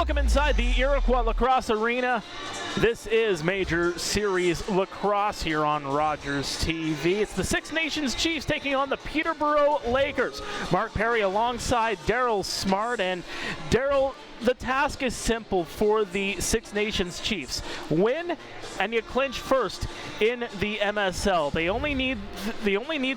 Welcome inside the Iroquois Lacrosse Arena. This is Major Series Lacrosse here on Rogers TV. It's the Six Nations Chiefs taking on the Peterborough Lakers. Mark Perry alongside Daryl Smart. And Daryl, the task is simple for the Six Nations Chiefs. Win and you clinch first in the MSL. They only need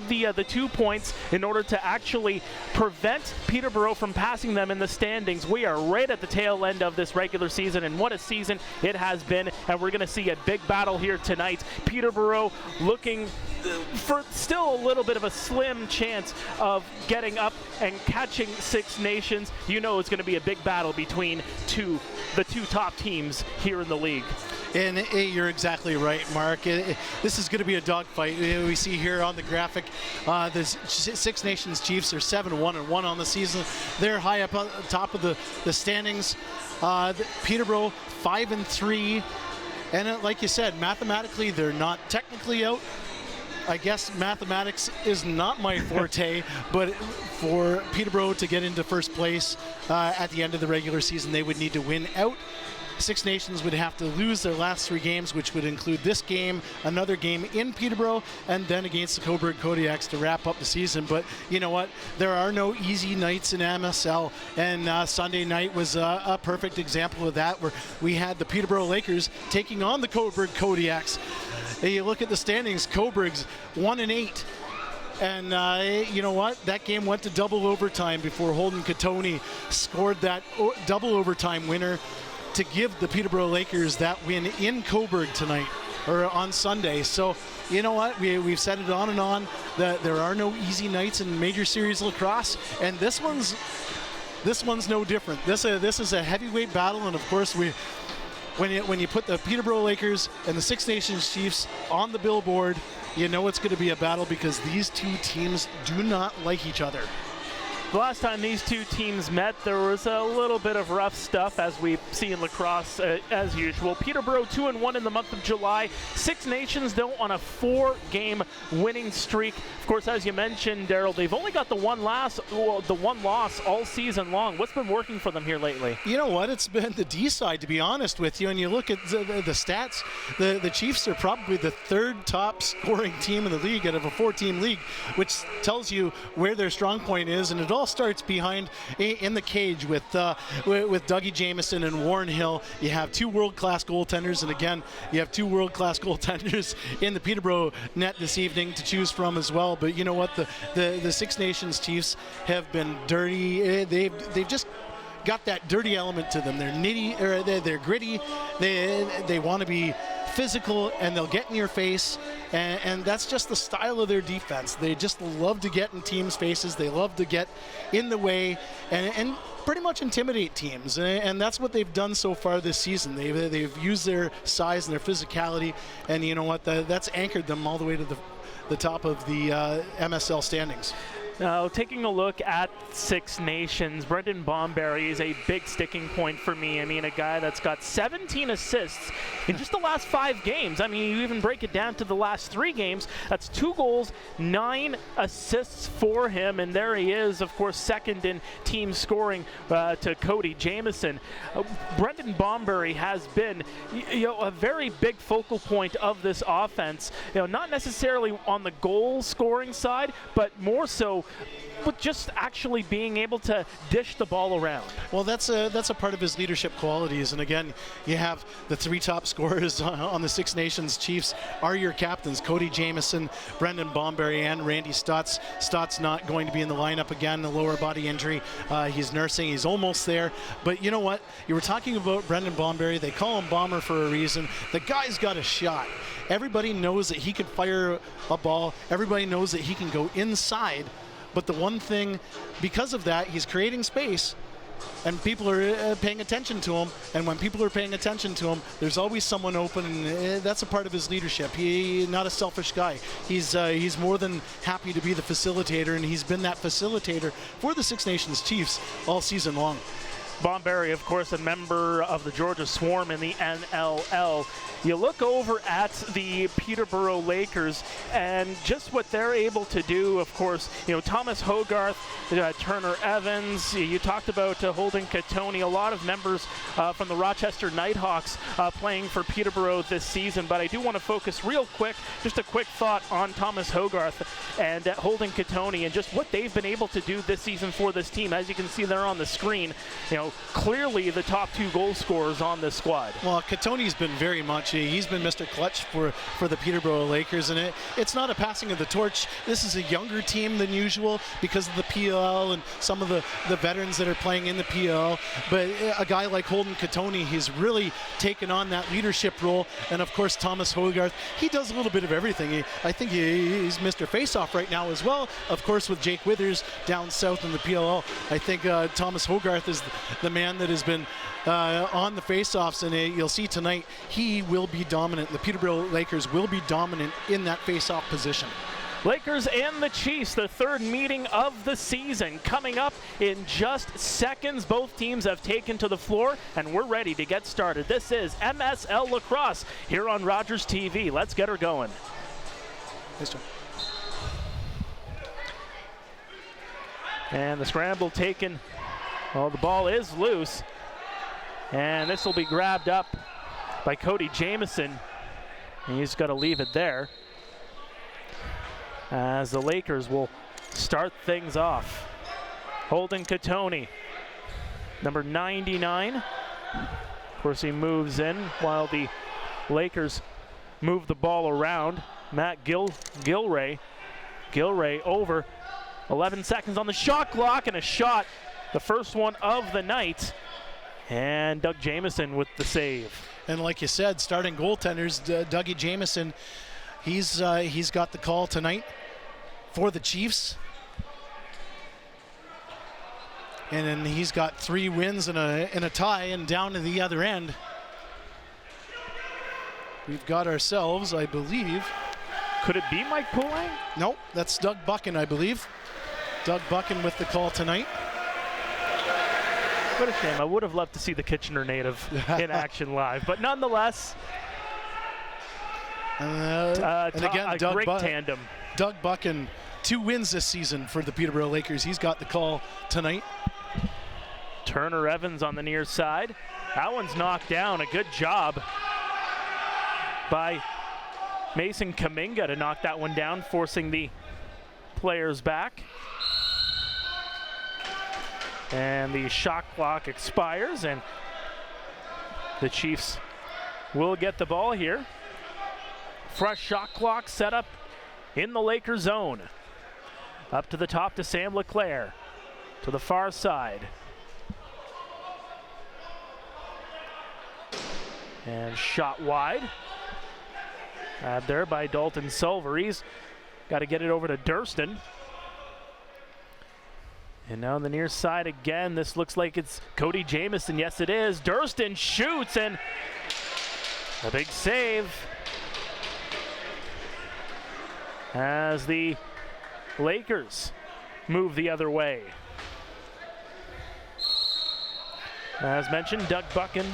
the 2 points in order to actually prevent Peterborough from passing them in the standings. We are right at the tail end of this regular season, and what a season it has been. And we're going to see a big battle here tonight. Peterborough looking for still a little bit of a slim chance of getting up and catching Six Nations. You know it's going to be a big battle between the two top teams here in the league. And you're exactly right, Mark. This is going to be a dogfight. We see here on the graphic, the Six Nations Chiefs are 7-1-1 on the season. They're high up on top of the standings. Peterborough 5-3, and like you said, mathematically they're not technically out. I guess mathematics is not my forte, but for Peterborough to get into first place at the end of the regular season, they would need to win out. Six Nations would have to lose their last 3 games, which would include this game, another game in Peterborough, and then against the Coburg Kodiaks to wrap up the season. But you know what? There are no easy nights in MSL, and Sunday night was a perfect example of that, where we had the Peterborough Lakers taking on the Coburg Kodiaks. And you look at the standings, Coburg's 1-8. And you know what? That game went to double overtime before Holden Katoni scored that double overtime winner to give the Peterborough Lakers that win in Coburg tonight, or on Sunday. So, you know what? We've said it on and on that there are no easy nights in Major Series Lacrosse, and this one's no different. This is a heavyweight battle, and of course when you put the Peterborough Lakers and the Six Nations Chiefs on the billboard, you know it's going to be a battle because these two teams do not like each other. The last time these two teams met, there was a little bit of rough stuff, as we see in lacrosse as usual. Peterborough 2-1 in the month of July. Six Nations, though, on a 4-game winning streak. Of course, as you mentioned, Daryl, they've only got the one loss all season long. What's been working for them here lately? You know what? It's been the D side, to be honest with you. And you look at the stats, the Chiefs are probably the 3rd top scoring team in the league out of a 4-team league, which tells you where their strong point is. And it all starts behind in the cage with Dougie Jamieson and Warren Hill. You have 2 world-class goaltenders, and again, you have 2 world-class goaltenders in the Peterborough net this evening to choose from as well. But you know what? The Six Nations Chiefs have been dirty. They've just got that dirty element to them. They're nitty, or they're gritty. They want to be physical, and they'll get in your face, and that's just the style of their defense. They just love to get in teams' faces. They love to get in the way and pretty much intimidate teams, and that's what they've done so far this season. They've used their size and their physicality, and you know what? That's anchored them all the way to the top of the MSL standings. Now, taking a look at Six Nations, Brendan Bomberry is a big sticking point for me. I mean, a guy that's got 17 assists in just the last 5 games. I mean, you even break it down to the last 3 games. That's 2 goals, 9 assists for him. And there he is, of course, second in team scoring to Cody Jamieson. Brendan Bomberry has been, a very big focal point of this offense. Not necessarily on the goal scoring side, but more so with just actually being able to dish the ball around. Well, that's a part of his leadership qualities. And again, you have the 3 top scorers on the Six Nations Chiefs are your captains: Cody Jamieson, Brendan Bomberry, and Randy Stotts. Stotts not going to be in the lineup again, a lower body injury. He's nursing. He's almost there. But you know what? You were talking about Brendan Bomberry. They call him Bomber for a reason. The guy's got a shot. Everybody knows that he can fire a ball. Everybody knows that he can go inside. But the one thing, because of that, he's creating space, and people are paying attention to him. And when people are paying attention to him, there's always someone open, and that's a part of his leadership. He's not a selfish guy. He's more than happy to be the facilitator, and he's been that facilitator for the Six Nations Chiefs all season long. Bomberry, of course, a member of the Georgia Swarm in the NLL. You look over at the Peterborough Lakers and just what they're able to do. Of course, Thomas Hogarth Turner Evans. You talked about Holden Catoni. A lot of members from the Rochester Nighthawks playing for Peterborough this season, but I do want to focus real quick, just a quick thought on Thomas Hogarth and Holden Catoni and just what they've been able to do this season for this team. As you can see there on the screen, clearly the top 2 goal scorers on this squad. Well, Catoni's been very much, he's been Mr. Clutch for the Peterborough Lakers, and it's not a passing of the torch. This is a younger team than usual because of the PL and some of the veterans that are playing in the PL, but a guy like Holden Catoni, he's really taken on that leadership role. And of course Thomas Hogarth, he does a little bit of everything. I think he's Mr. Faceoff right now as well, of course, with Jake Withers down south in the PLL. I think Thomas Hogarth is the man that has been on the faceoffs, and you'll see tonight he will be dominant. The Peterborough Lakers will be dominant in that faceoff position. Lakers and the Chiefs, the 3rd meeting of the season, coming up in just seconds. Both teams have taken to the floor, and we're ready to get started. This is MSL Lacrosse here on Rogers TV. Let's get her going. And the scramble taken. Well, the ball is loose, and this will be grabbed up by Cody Jamieson. He's got to leave it there, as the Lakers will start things off. Holden Catoni, number 99. Of course, he moves in while the Lakers move the ball around. Matt Gilray over. 11 seconds on the shot clock, and a shot, the first one of the night. And Doug Jamieson with the save. And like you said, starting goaltenders, Dougie Jamieson, he's got the call tonight for the Chiefs. And then he's got 3 wins and a tie, and down to the other end, we've got ourselves, I believe. Could it be Mike Poulang? Nope, that's Doug Buchan, I believe. Doug Buchan with the call tonight. What a shame. I would have loved to see the Kitchener native in action live, but nonetheless, and again, a great tandem. Doug Buchan, 2 wins this season for the Peterborough Lakers. He's got the call tonight. Turner Evans on the near side. That one's knocked down. A good job by Mason Kaminga to knock that one down, forcing the players back. And the shot clock expires, and the Chiefs will get the ball here. Fresh shot clock set up in the Lakers zone. Up to the top to Sam LeClaire, to the far side. And shot wide. Grabbed there by Dalton Silver. He's got to get it over to Durston. And now on the near side again, this looks like it's Cody Jamieson. Yes, it is. Durston shoots, and a big save as the Lakers move the other way. As mentioned, Doug Buchan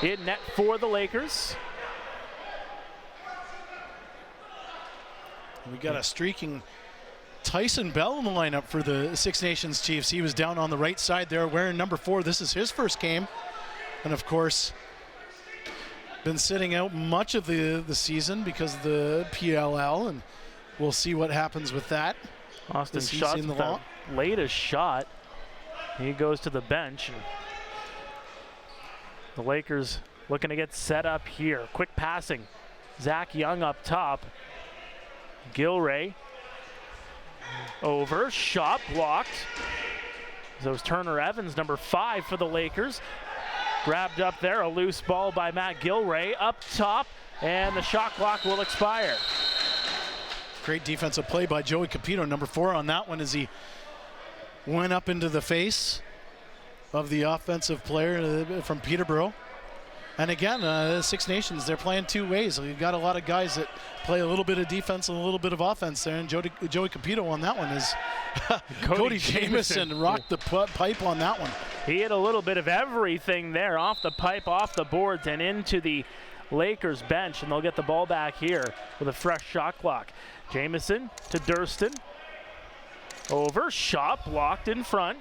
in net for the Lakers. We got a streaking Tyson Bell in the lineup for the Six Nations Chiefs. He was down on the right side there wearing number 4. This is his first game. And of course, been sitting out much of the season because of the PLL, and we'll see what happens with that. Austin Schott with the latest shot. He goes to the bench. And the Lakers looking to get set up here. Quick passing. Zach Young up top. Gilray over, shot blocked. So it was Turner Evans, number 5 for the Lakers. Grabbed up there, a loose ball by Matt Gilray up top, and the shot clock will expire. Great defensive play by Joey Capito, number 4 on that one, as he went up into the face of the offensive player from Peterborough. And again, Six Nations, they're playing 2 ways. We've got a lot of guys that play a little bit of defense and a little bit of offense there. And Joey Capito on that one is Cody Jamieson rocked the pipe on that one. He had a little bit of everything there, off the pipe, off the boards, and into the Lakers bench. And they'll get the ball back here with a fresh shot clock. Jamieson to Durston. Over, shot blocked in front.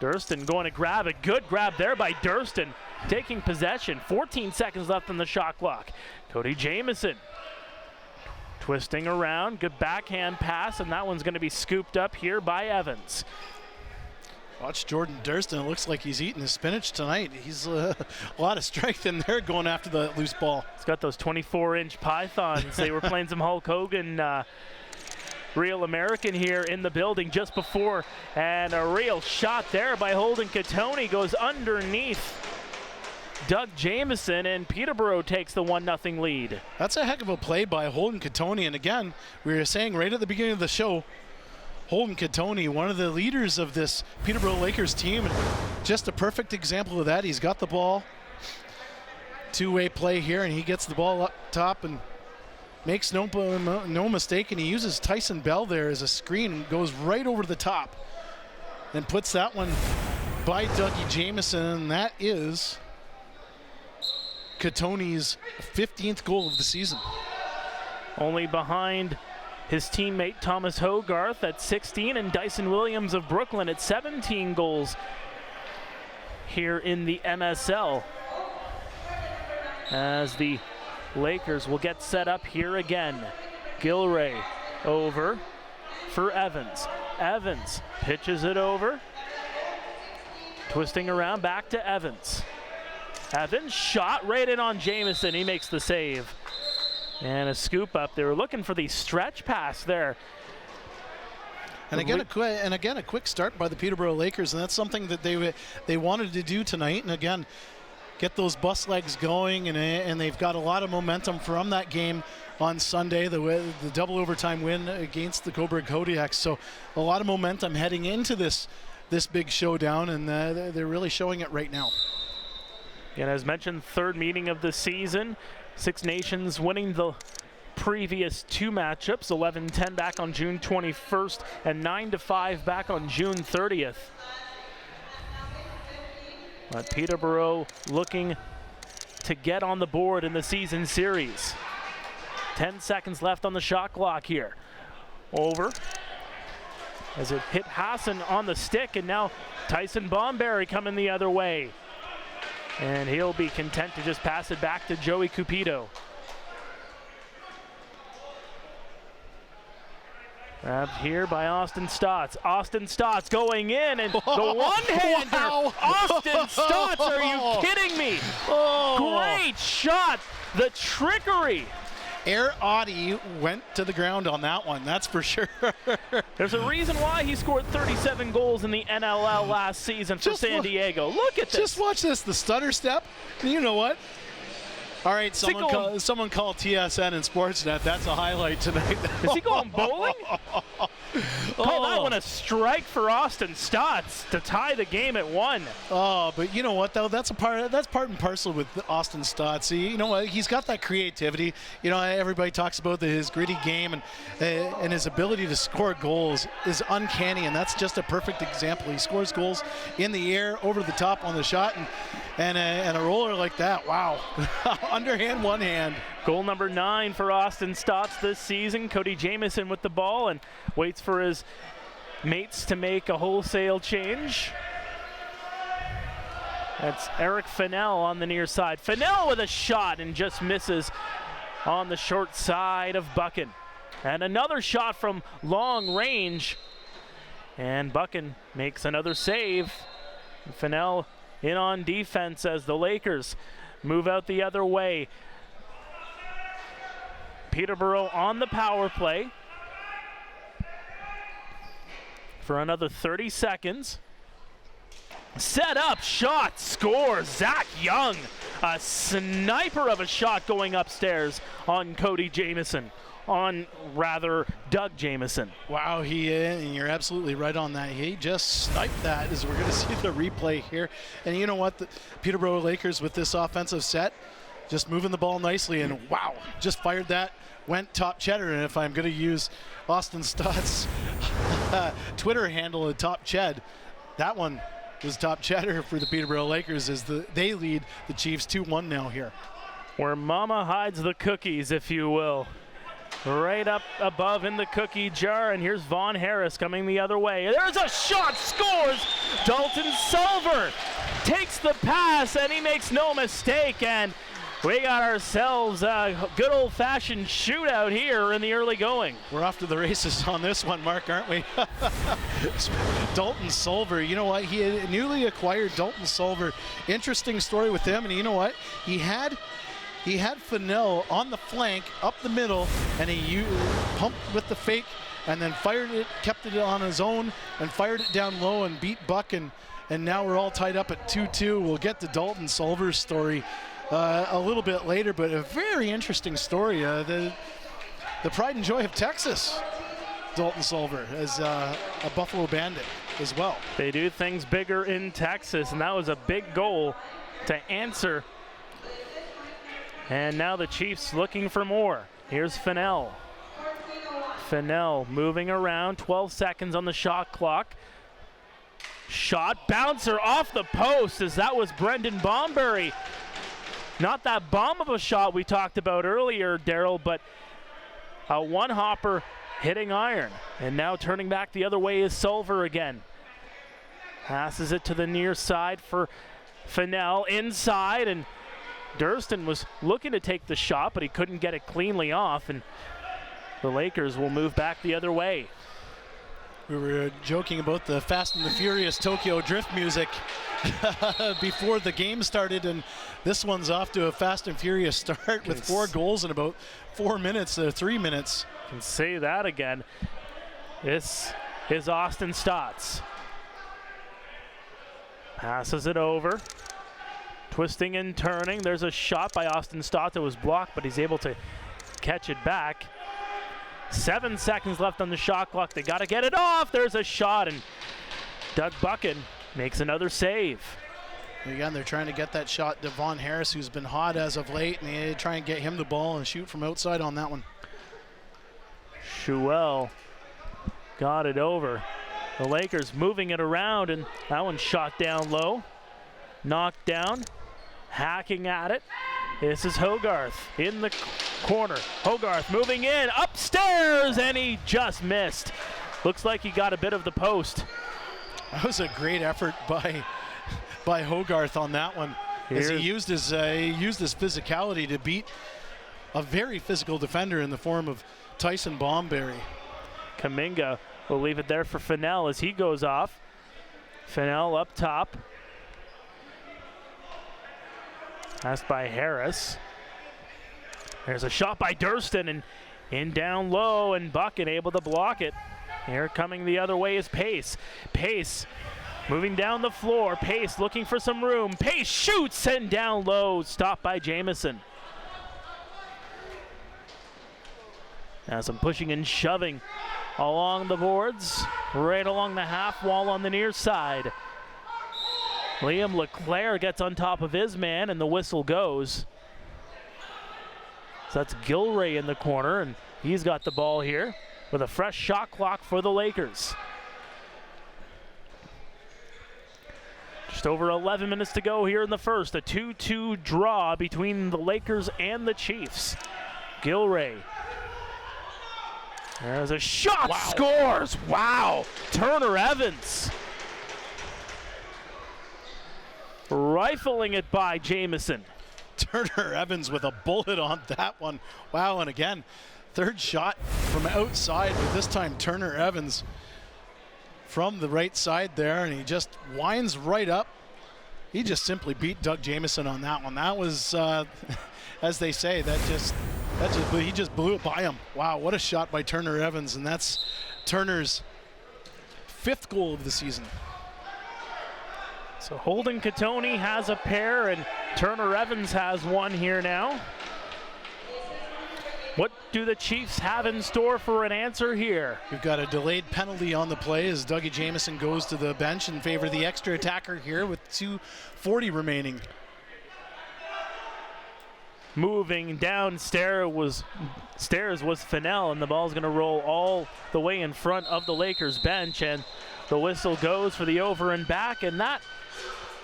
Durston going to grab it. Good grab there by Durston, taking possession. 14 seconds left on the shot clock. Cody Jamieson twisting around. Good backhand pass, and that one's going to be scooped up here by Evans. Watch Jordan Durston. It looks like he's eating his spinach tonight. He's a lot of strength in there going after the loose ball. He's got those 24-inch pythons. They were playing some Hulk Hogan Real American here in the building just before. And a real shot there by Holden Catoni goes underneath Doug Jamieson, and Peterborough takes the 1-0 lead. That's a heck of a play by Holden Catoni. And again, we were saying right at the beginning of the show, Holden Catoni, one of the leaders of this Peterborough Lakers team, and just a perfect example of that. He's got the ball, two-way play here, and he gets the ball up top and makes no mistake, and he uses Tyson Bell there as a screen and goes right over the top and puts that one by Dougie Jamieson, and that is Catoni's 15th goal of the season. Only behind his teammate Thomas Hogarth at 16 and Dyson Williams of Brooklyn at 17 goals here in the MSL. As the Lakers will get set up here again. Gilray over for Evans. Evans pitches it over. Twisting around back to Evans. Evans shot right in on Jamieson. He makes the save. And a scoop up. They were looking for the stretch pass there. And again, a quick start by the Peterborough Lakers, and that's something that they wanted to do tonight. And again, get those bus legs going, and they've got a lot of momentum from that game on Sunday, the double overtime win against the Coburg Kodiaks. So a lot of momentum heading into this big showdown, and they're really showing it right now. And as mentioned, third meeting of the season. Six Nations winning the previous two matchups, 11-10 back on June 21st and 9-5 back on June 30th. But Peterborough looking to get on the board in the season series. 10 seconds left on the shot clock here. Over as it hit Hassan on the stick, and now Tyson Bomberry coming the other way. And he'll be content to just pass it back to Joey Cupido. Grabbed here by Austin Stotts. Austin Stotts going in, and the one-hander. Wow. Austin Stotts, are you kidding me? Great shot. The trickery. Air Audie went to the ground on that one, that's for sure. There's a reason why he scored 37 goals in the NLL last season for San Diego. Look at this. Just watch this, the stutter step. You know what? All right, someone call TSN and Sportsnet. That's a highlight tonight. Is he going bowling? Call that one a strike for Austin Stotts to tie the game at 1. Oh, but you know what though? That's part and parcel with Austin Stotts. You know what? He's got that creativity. You know, everybody talks about his gritty game and his ability to score goals is uncanny, and that's just a perfect example. He scores goals in the air, over the top on the shot, and a roller like that. Wow. Underhand, one hand. Goal number 9 for Austin Stotts this season. Cody Jamieson with the ball and waits for his mates to make a wholesale change. That's Eric Fennell on the near side. Fennell with a shot and just misses on the short side of Buchan. And another shot from long range. And Buchan makes another save. Fennell in on defense as the Lakers move out the other way. Peterborough on the power play for another 30 seconds. Set up, shot, score. Zach Young, a sniper of a shot going upstairs on Cody Jamieson. Doug Jamieson. Wow, and you're absolutely right on that. He just sniped that, as we're going to see the replay here. And you know what? The Peterborough Lakers with this offensive set, just moving the ball nicely, and wow, just fired that, went top cheddar. And if I'm going to use Austin Stott's Twitter handle at Top Ched, that one was top cheddar for the Peterborough Lakers as they lead the Chiefs 2-1 now here. Where mama hides the cookies, if you will. right up above in the cookie jar, and here's Vaughn Harris coming the other way. There's a shot, scores! Dalton Silver takes the pass, and he makes no mistake, and we got ourselves a good old-fashioned shootout here in the early going. We're off to the races on this one, Mark, aren't we? Dalton Silver, you know what? He had newly acquired Dalton Silver. Interesting story with him, and you know what? He had Fennell on the flank, up the middle, and he pumped with the fake, and then fired it, kept it on his own, and fired it down low and beat Buck, and now we're all tied up at 2-2. We'll get to Dalton Silver's story a little bit later, but a very interesting story. The pride and joy of Texas, Dalton Silver, as a Buffalo Bandit as well. They do things bigger in Texas, and that was a big goal to answer. And now the Chiefs looking for more. Here's Fennell. Fennell moving around, 12 seconds on the shot clock. Shot, bouncer off the post, as that was Brendan Bomberry. Not that bomb of a shot we talked about earlier, Daryl, but a one-hopper hitting iron. And now turning back the other way is Silver again. Passes it to the near side for Fennell, inside, and Durston was looking to take the shot, but he couldn't get it cleanly off, and the Lakers will move back the other way. We were joking about the Fast and the Furious Tokyo Drift music before the game started, and this one's off to a Fast and Furious start with 4 goals in about 4 minutes, 3 minutes. Can say that again. This is Austin Stotts. Passes it over. Twisting and turning. There's a shot by Austin Stotts that was blocked, but he's able to catch it back. 7 seconds left on the shot clock. They got to get it off. There's a shot, and Doug Buchan makes another save. Again, they're trying to get that shot to Vaughn Harris, who's been hot as of late, and they try and get him the ball and shoot from outside on that one. Schuell got it over. The Lakers moving it around, and that one shot down low. Knocked down. Hacking at it. This is Hogarth in the corner. Hogarth moving in, upstairs, and he just missed. Looks like he got a bit of the post. That was a great effort by Hogarth on that one. As he used his physicality to beat a very physical defender in the form of Tyson Bomberry. Kaminga will leave it there for Fennell as he goes off. Fennell up top. Passed by Harris. There's a shot by Durston, and in down low, and Buchan able to block it. Here coming the other way is Pace. Pace moving down the floor. Pace looking for some room. Pace shoots, and down low, stopped by Jamison. Now some pushing and shoving along the boards, right along the half wall on the near side. Liam LeClaire gets on top of his man, and the whistle goes. So that's Gilray in the corner, and he's got the ball here with a fresh shot clock for the Lakers. Just over 11 minutes to go here in the first. A 2-2 draw between the Lakers and the Chiefs. Gilray. There's a shot, scores! Wow! Turner Evans. Rifling it by Jamison. Turner Evans with a bullet on that one. Wow, and again, third shot from outside, but this time Turner Evans from the right side there, and he just winds right up. He just simply beat Doug Jamison on that one. That was, as they say, he just blew it by him. Wow, what a shot by Turner Evans, and that's Turner's 5th goal of the season. So Holden Katoni has a pair, and Turner Evans has one here now. What do the Chiefs have in store for an answer here? We've got a delayed penalty on the play as Dougie Jamison goes to the bench in favor of the extra attacker here with 2:40 remaining. Moving downstairs was Fennell, and the ball's going to roll all the way in front of the Lakers bench, and the whistle goes for the over and back, and that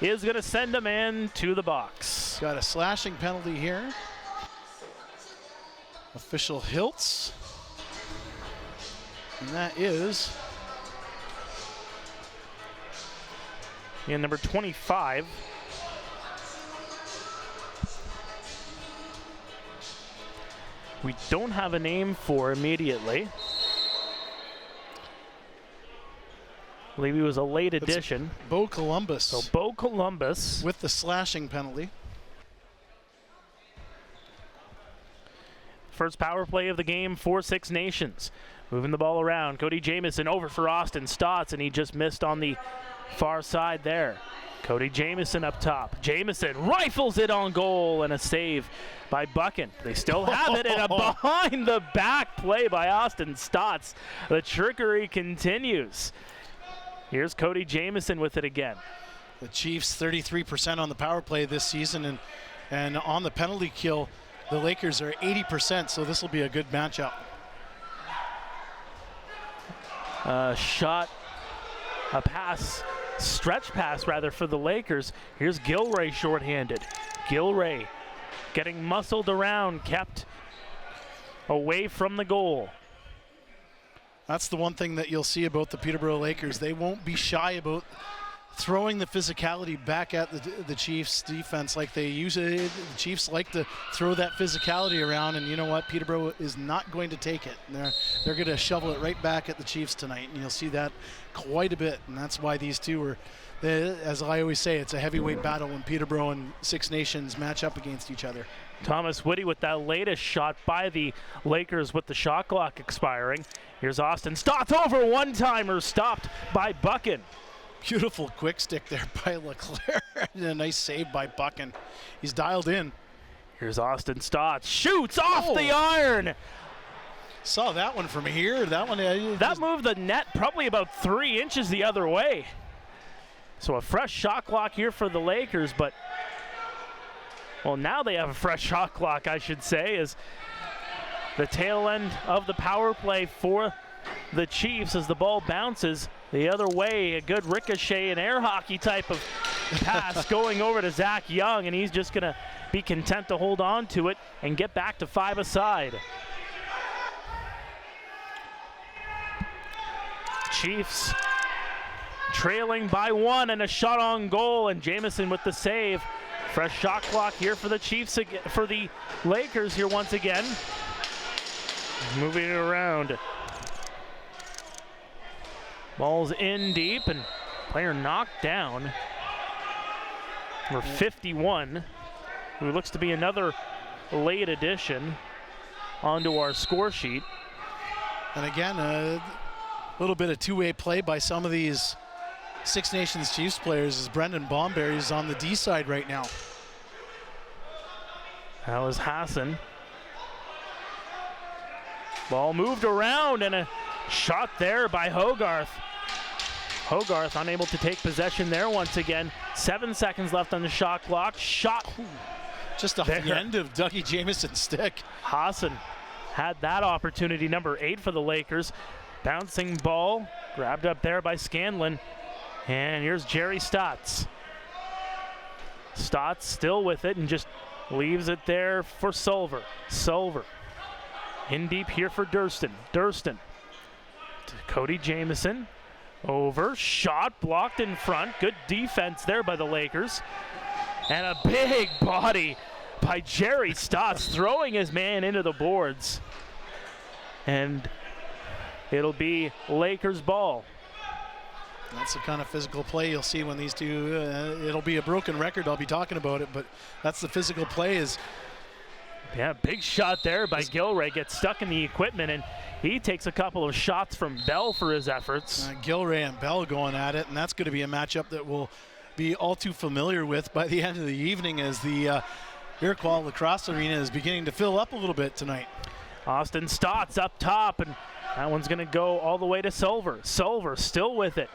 is going to send a man to the box. Got a slashing penalty here. Official Hiltz And that is number 25. We don't have a name for immediately. I believe he was a late addition. Bo Columbus. So Bo Columbus. With the slashing penalty. First power play of the game for Six Nations. Moving the ball around. Cody Jamieson over for Austin Stotts, and he just missed on the far side there. Cody Jamieson up top. Jamieson rifles it on goal, and a save by Buchan. They still have it, and a behind the back play by Austin Stotts. The trickery continues. Here's Cody Jamieson with it again. The Chiefs 33% on the power play this season, and on the penalty kill, the Lakers are 80%, so this will be a good matchup. A pass, stretch pass rather, for the Lakers. Here's Gilray shorthanded. Gilray getting muscled around, kept away from the goal. That's the one thing that you'll see about the Peterborough Lakers. They won't be shy about throwing the physicality back at the Chiefs defense like they use it. The Chiefs like to throw that physicality around, and you know what? Peterborough is not going to take it. They're going to shovel it right back at the Chiefs tonight, and you'll see that quite a bit, and that's why these two are, as I always say, it's a heavyweight battle when Peterborough and Six Nations match up against each other. Thomas Whitty with that latest shot by the Lakers with the shot clock expiring. Here's Austin Stotts over one-timer, stopped by Buchan. Beautiful quick stick there by Leclerc. And a nice save by Buchan. He's dialed in. Here's Austin Stotts. Shoots off the iron. Saw that one from here. That one. That moved the net probably about 3 inches the other way. So a fresh shot clock here for the Lakers, but well, now they have a fresh shot clock, I should say, as the tail end of the power play for the Chiefs as the ball bounces the other way. A good ricochet and air hockey type of pass going over to Zach Young, and he's just going to be content to hold on to it and get back to 5 aside. Chiefs trailing by 1, and a shot on goal, and Jamieson with the save. Fresh shot clock here for the Chiefs, for the Lakers here once again. Moving it around. Ball's in deep, and player knocked down. Number 51, who looks to be another late addition onto our score sheet. And again, a little bit of two-way play by some of these Six Nations Chiefs players as Brendan Bomberry is on the D side right now. That was Hassan. Ball moved around, and a shot there by Hogarth. Hogarth unable to take possession there once again. 7 seconds left on the shot clock. Shot. Just off the end of Dougie Jamieson's stick. Hassan had that opportunity, number 8 for the Lakers. Bouncing ball, grabbed up there by Scanlon. And here's Jerry Stotts. Stotts still with it and just leaves it there for Sulver. Sulver in deep here for Durston. Durston to Cody Jamieson. Over, shot blocked in front. Good defense there by the Lakers. And a big body by Jerry Stotts, throwing his man into the boards. And it'll be Lakers ball. That's the kind of physical play you'll see when these two, it'll be a broken record, I'll be talking about it, but that's the physical play. Is yeah, big shot there by Gilray, gets stuck in the equipment, and he takes a couple of shots from Bell for his efforts. Gilray and Bell going at it, and that's going to be a matchup that we'll be all too familiar with by the end of the evening as the Iroquois Lacrosse Arena is beginning to fill up a little bit tonight. Austin Stotts up top, and that one's going to go all the way to Sulver. Sulver still with it.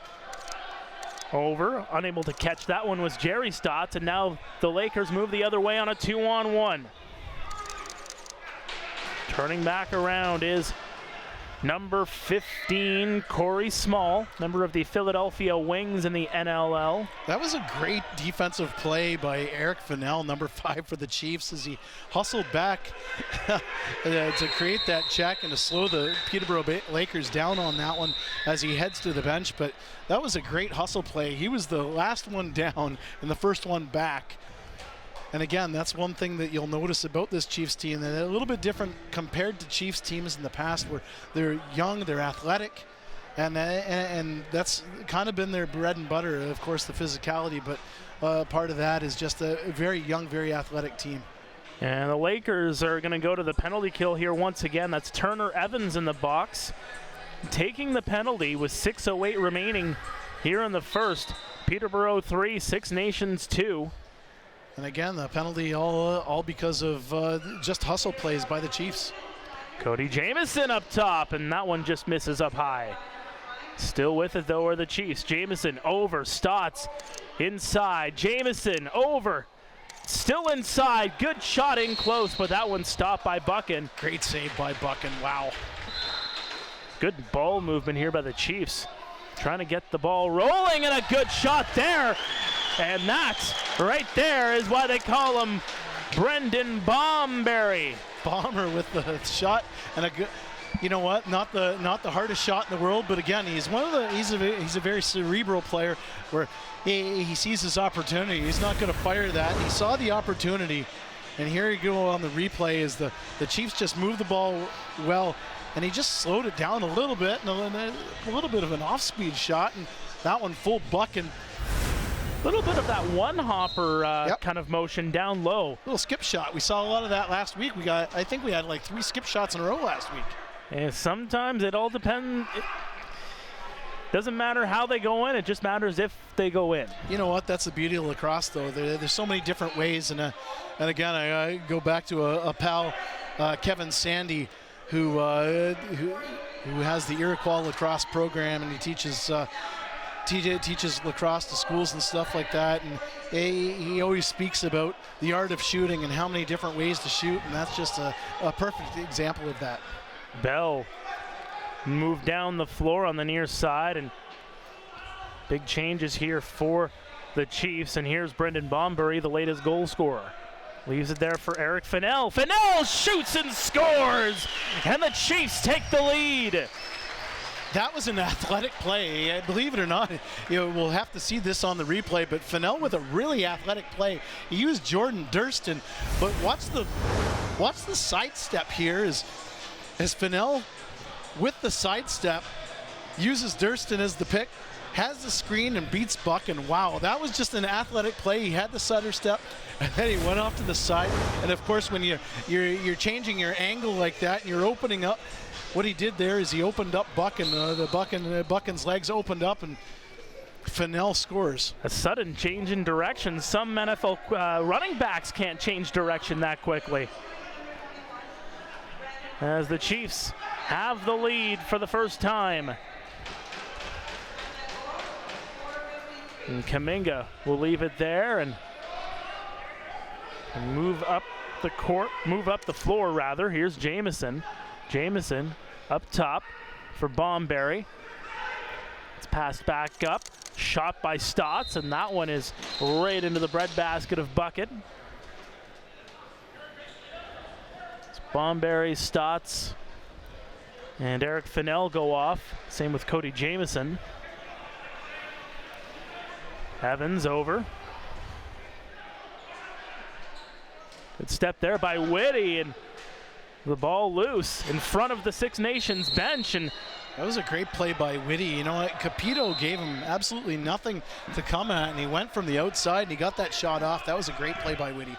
Over, unable to catch that one was Jerry Stotts, and now the Lakers move the other way on a 2-on-1. Turning back around is Number 15, Corey Small, member of the Philadelphia Wings in the NLL. That was a great defensive play by Eric Fennell, number 5 for the Chiefs, as he hustled back to create that check and to slow the Peterborough Lakers down on that one as he heads to the bench. But that was a great hustle play. He was the last one down and the first one back. And again, that's one thing that you'll notice about this Chiefs team, that they're a little bit different compared to Chiefs teams in the past, where they're young, they're athletic, and that's kind of been their bread and butter. Of course, the physicality, but part of that is just a very young, very athletic team. And the Lakers are going to go to the penalty kill here once again. That's Turner Evans in the box, taking the penalty with 6:08 remaining here in the first. Peterborough 3, Six Nations 2. And again, the penalty all because of just hustle plays by the Chiefs. Cody Jamieson up top, and that one just misses up high. Still with it, though, are the Chiefs. Jamieson over, Stotts inside. Jamieson over, still inside. Good shot in close, but that one stopped by Buchan. Great save by Buchan, wow. Good ball movement here by the Chiefs. Trying to get the ball rolling, and a good shot there. And that right there is why they call him Brendan Bomberry. Bomber with the shot, and a good, you know what? Not the hardest shot in the world, but again, he's a very cerebral player, where he sees his opportunity. He's not going to fire that. He saw the opportunity, and here you go on the replay. Is the Chiefs just moved the ball well, and he just slowed it down a little bit, and a little bit of an off-speed shot, and that one full Buchan. A little bit of that one-hopper Yep. kind of motion down low. Little skip shot. We saw a lot of that last week. I think we had like 3 skip shots in a row last week. And sometimes it all depends. It doesn't matter how they go in. It just matters if they go in. You know what? That's the beauty of lacrosse, though. There's so many different ways. And again, I go back to a pal, Kevin Sandy, who has the Iroquois lacrosse program, and he teaches lacrosse to schools and stuff like that, and he always speaks about the art of shooting and how many different ways to shoot, and that's just a perfect example of that. Bell moved down the floor on the near side, and big changes here for the Chiefs, and here's Brendan Bomberry, the latest goal scorer. Leaves it there for Eric Fennell. Fennell shoots and scores, and the Chiefs take the lead. That was an athletic play. Believe it or not, we'll have to see this on the replay, but Fennell with a really athletic play. He used Jordan Durston, but watch the sidestep here as Fennell with the sidestep uses Durston as the pick, has the screen, and beats Buchan. Wow, that was just an athletic play. He had the stutter step, and then he went off to the side. And of course, when you're changing your angle like that and you're opening up, what he did there is he opened up Buchan. Buchan's legs opened up, and Fennell scores. A sudden change in direction. Some NFL running backs can't change direction that quickly. As the Chiefs have the lead for the first time. And Kaminga will leave it there and move up the court, move up the floor rather. Here's Jamieson. Jamieson up top for Bomberry. It's passed back up, shot by Stotts, and that one is right into the breadbasket of Buchan. It's Bomberry, Stotts, and Eric Fennell go off. Same with Cody Jamieson. Evans over. Good step there by Whitty, and the ball loose in front of the Six Nations bench. And that was a great play by Whitty. You know what? Capito gave him absolutely nothing to come at, and he went from the outside and he got that shot off. That was a great play by Whitty.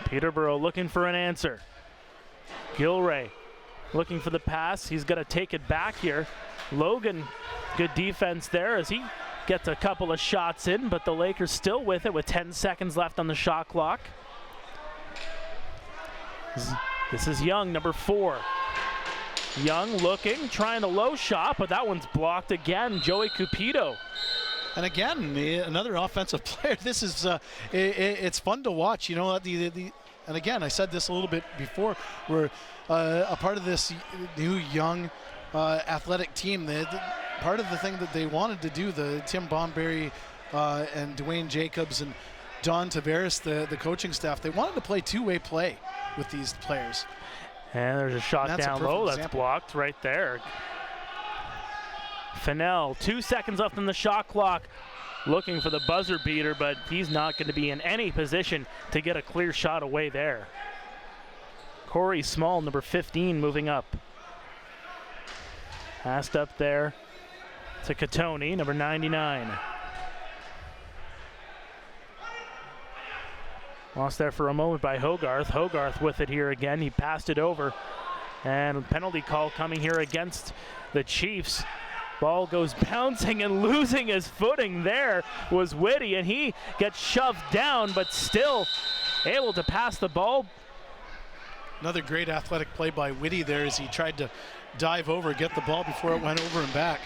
Peterborough looking for an answer. Gilray looking for the pass. He's going to take it back here. Logan, good defense there as he gets a couple of shots in, but the Lakers still with it with 10 seconds left on the shot clock. This is Young, number 4. Young looking, trying a low shot, but that one's blocked again. Joey Cupido. And again, another offensive player. This is it's fun to watch. You know, and again, I said this a little bit before, we're a part of this new young athletic team. Part of the thing that they wanted to do, the Tim Bonberry and Dwayne Jacobs and Don Tavares, the coaching staff, they wanted to play two-way play with these players. And there's a shot down low that's blocked right there. Fennell, 2 seconds left on the shot clock, looking for the buzzer beater, but he's not going to be in any position to get a clear shot away there. Corey Small, number 15, moving up. Passed up there to Catoni, number 99. Lost there for a moment by Hogarth. Hogarth with it here again. He passed it over. And penalty call coming here against the Chiefs. Ball goes bouncing and losing his footing there was Whitty, and he gets shoved down, but still able to pass the ball. Another great athletic play by Whitty there as he tried to dive over, get the ball before it went over and back.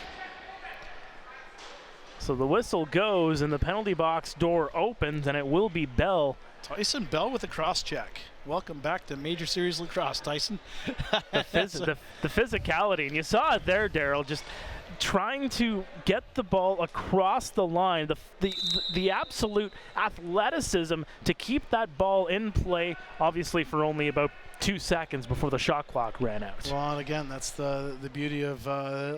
So the whistle goes and the penalty box door opens, and it will be Bell. Tyson Bell with a cross check. Welcome back to Major Series Lacrosse, Tyson. The physicality, and you saw it there, Daryl, just trying to get the ball across the line, the absolute athleticism to keep that ball in play, obviously for only about 2 seconds before the shot clock ran out. Well, and again, that's the beauty of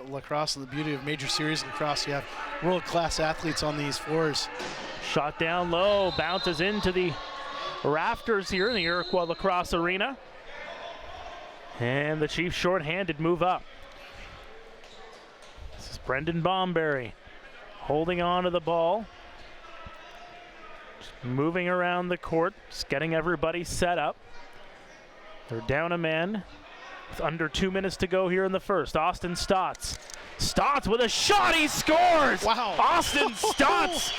lacrosse and the beauty of Major Series Lacrosse. You have world-class athletes on these floors. Shot down low, bounces into the rafters here in the Iroquois Lacrosse Arena. And the Chiefs shorthanded move up. This is Brendan Bomberry holding on to the ball. Just moving around the court, just getting everybody set up. They're down a man with under 2 minutes to go here in the first. Austin Stotts. Stotts with a shot, he scores! Wow. Austin Stotts!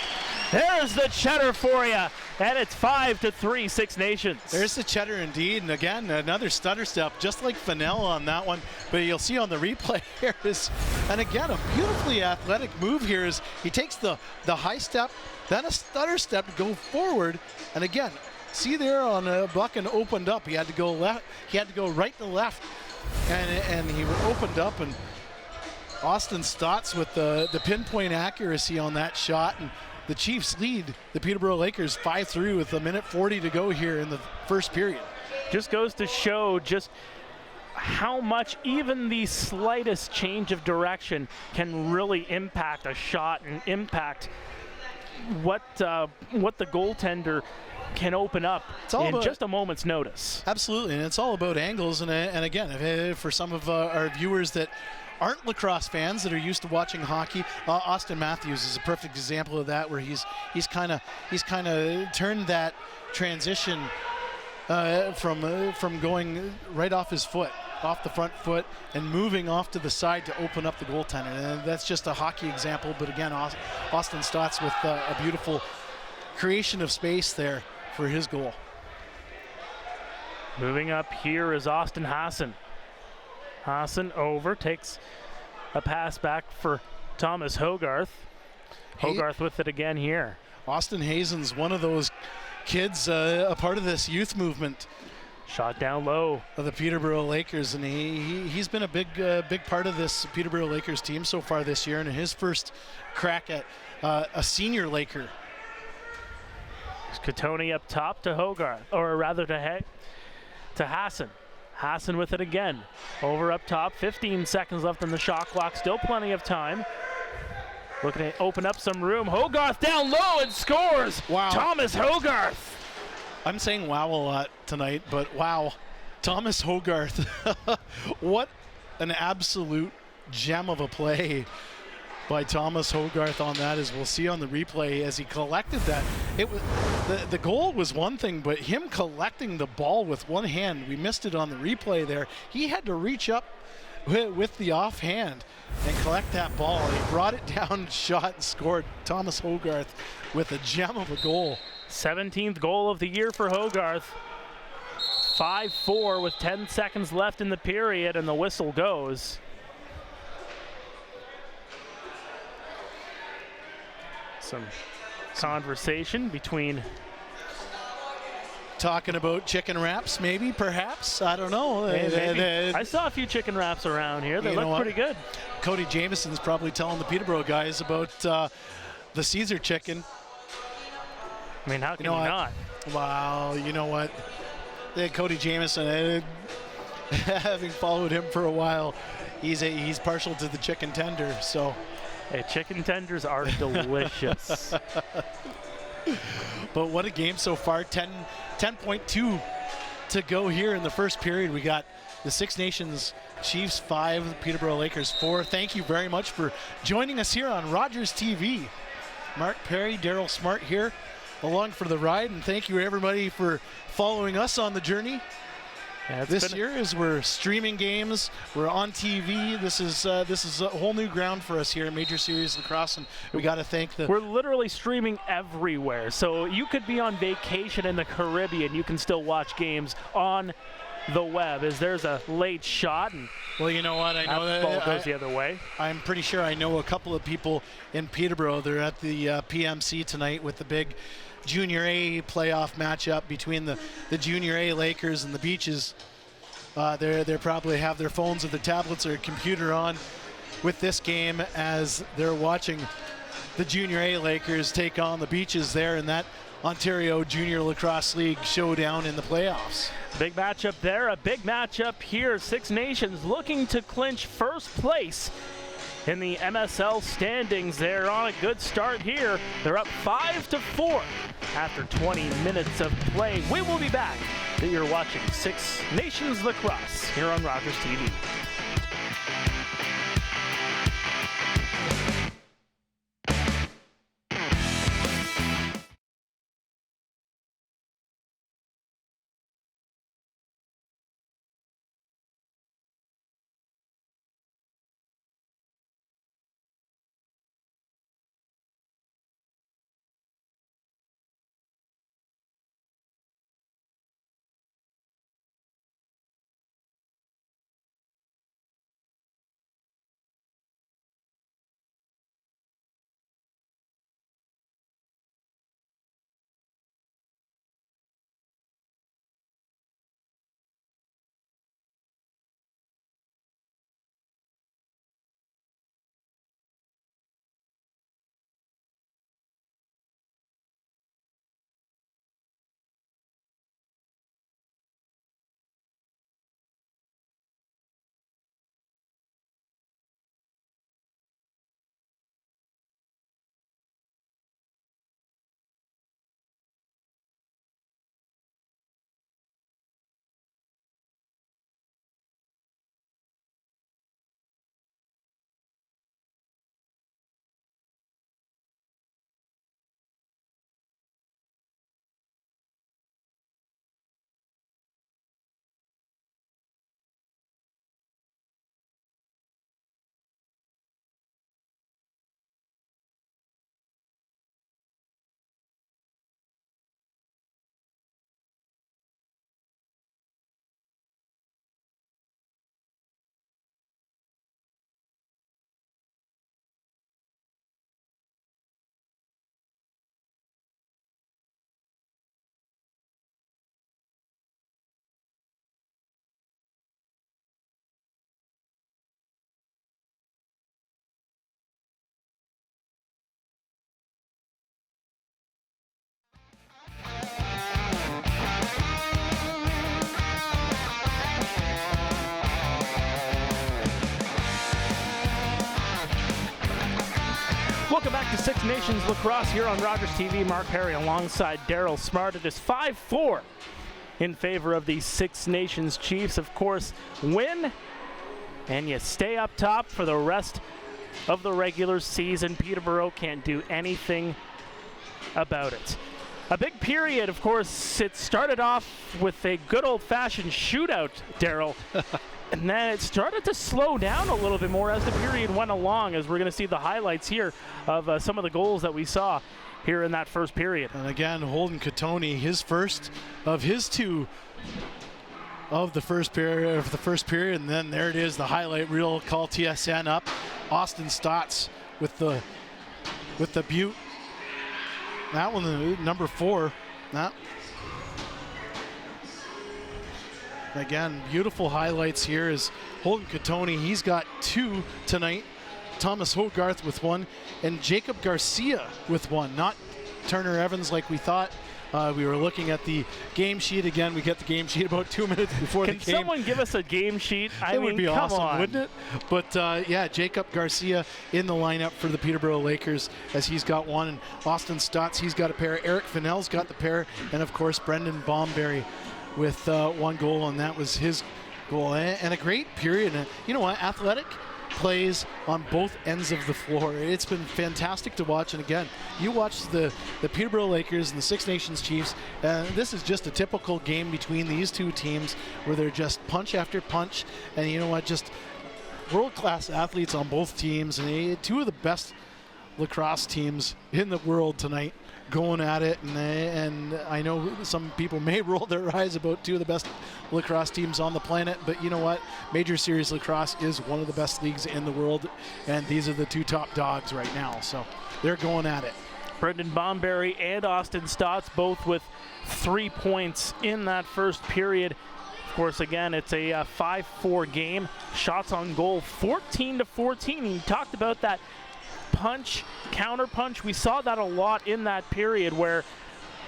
There's the cheddar for you, and it's 5-3, Six Nations. There's the cheddar indeed, and again, another stutter step, just like Fennell on that one, but you'll see on the replay here is, and again, a beautifully athletic move here is he takes the high step, then a stutter step to go forward, and again, see there on Buchan opened up, he had to go left, he had to go right to left, and he opened up, and Austin Stotts with the pinpoint accuracy on that shot, and the Chiefs lead the Peterborough Lakers 5-3 with 1:40 to go here in the first period. Just goes to show just how much even the slightest change of direction can really impact a shot and impact what the goaltender can open up in just a moment's notice. Absolutely, and it's all about angles. And again, for some of our viewers that aren't lacrosse fans that are used to watching hockey, Austin Matthews is a perfect example of that, where he's kind of turned that transition from going right off his foot, off the front foot, and moving off to the side to open up the goaltender. And that's just a hockey example, but again, Austin Stotts with a beautiful creation of space there for his goal. Moving up here is Austin Hassan. Hassan over, takes a pass back for Thomas Hogarth. Hogarth with it again here. Austin Hazen's one of those kids, a part of this youth movement. Shot down low of the Peterborough Lakers, and he's been a big part of this Peterborough Lakers team so far this year, and his first crack at a senior Laker. Catoni up top to Hogarth, or rather to Hassan. Hassan with it again. Over up top, 15 seconds left on the shot clock, still plenty of time. Looking to open up some room. Hogarth down low and scores! Wow. Thomas Hogarth! I'm saying wow a lot tonight, but wow. Thomas Hogarth. What an absolute gem of a play by Thomas Hogarth on that, as we'll see on the replay as he collected that. It was the goal was one thing, but him collecting the ball with one hand, we missed it on the replay there. He had to reach up with the offhand and collect that ball. He brought it down, shot, and scored. Thomas Hogarth with a gem of a goal. 17th goal of the year for Hogarth. 5-4 with 10 seconds left in the period, and the whistle goes. Some conversation between talking about chicken wraps, maybe, perhaps. I don't know. I saw a few chicken wraps around here. They look pretty good. Cody Jameson's probably telling the Peterborough guys about the Caesar chicken. I mean, how can you not? Wow, you know what? Cody Jameson, having followed him for a while, he's partial to the chicken tender. So, hey, chicken tenders are delicious. But what a game so far. 10.2 to go here in the first period. We got the Six Nations Chiefs 5, the Peterborough Lakers 4. Thank you very much for joining us here on Rogers TV. Mark Perry, Daryl Smart here along for the ride, and thank you everybody for following us on the journey. Yeah, this year as we're streaming games, we're on TV. This is a whole new ground for us here at Major Series Lacrosse, and we got to thank We're literally streaming everywhere, so you could be on vacation in the Caribbean, you can still watch games on the web. As there's a late shot, and well, you know what? I know that ball goes the other way. I'm pretty sure I know a couple of people in Peterborough. They're at the PMC tonight with the big Junior A playoff matchup between the Junior A Lakers and the Beaches. They probably have their phones or their tablets or computer on with this game as they're watching the Junior A Lakers take on the Beaches there in that Ontario Junior Lacrosse League showdown in the playoffs. Big matchup there, a big matchup here. Six Nations looking to clinch first place in the MSL standings. They're on a good start here. They're up 5-4 after 20 minutes of play. We will be back. You're watching Six Nations Lacrosse here on Rogers TV. Welcome back to Six Nations Lacrosse here on Rogers TV. Mark Perry alongside Daryl Smart. It is 5-4 in favor of the Six Nations Chiefs. Of course, win and you stay up top for the rest of the regular season. Peterborough can't do anything about it. A big period, of course. It started off with a good old-fashioned shootout, Daryl. And then it started to slow down a little bit more as the period went along, as we're going to see the highlights here of some of the goals that we saw here in that first period. And again, Holden Katoni, his first of his two of the first period, and then there it is, the highlight reel. Call TSN up. Austin Stotts with the Butte. That one, number 4. Again, beautiful highlights here is Holden Katoni. He's got 2 tonight. Thomas Hogarth with 1, and Jacob Garcia with 1. Not Turner Evans like we thought. We were looking at the game sheet again. We get the game sheet about 2 minutes before the game. Can someone give us a game sheet? It would be awesome, wouldn't it? But yeah, Jacob Garcia in the lineup for the Peterborough Lakers as he's got 1. And Austin Stotts, he's got a pair. Eric Fennell's got the pair. And of course, Brendan Bomberry with 1 goal, and that was his goal. And a great period. And you know what? Athletic plays on both ends of the floor. It's been fantastic to watch. And again, you watch the Peterborough Lakers and the Six Nations Chiefs. This is just a typical game between these 2 teams where they're just punch after punch. And you know what? Just world-class athletes on both teams, and 2 of the best lacrosse teams in the world tonight going at it. And I know some people may roll their eyes about 2 of the best lacrosse teams on the planet, but you know what? Major Series Lacrosse is one of the best leagues in the world, and these are the 2 top dogs right now, so they're going at it. Brendan Bomberry and Austin Stotts both with 3 points in that first period. Of course, again, it's a 5-4 game. Shots on goal 14-14. You talked about that punch, counter punch. We saw that a lot in that period where,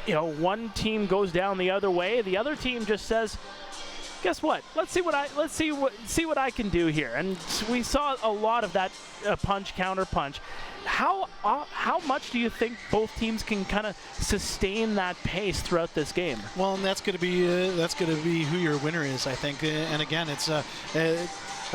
you know, one team goes down the other way, the other team just says, guess what? Let's see what I can do here. And we saw a lot of that punch, counter punch. How much do you think both teams can kind of sustain that pace throughout this game? Well, and that's going to be who your winner is, I think. And again, it's a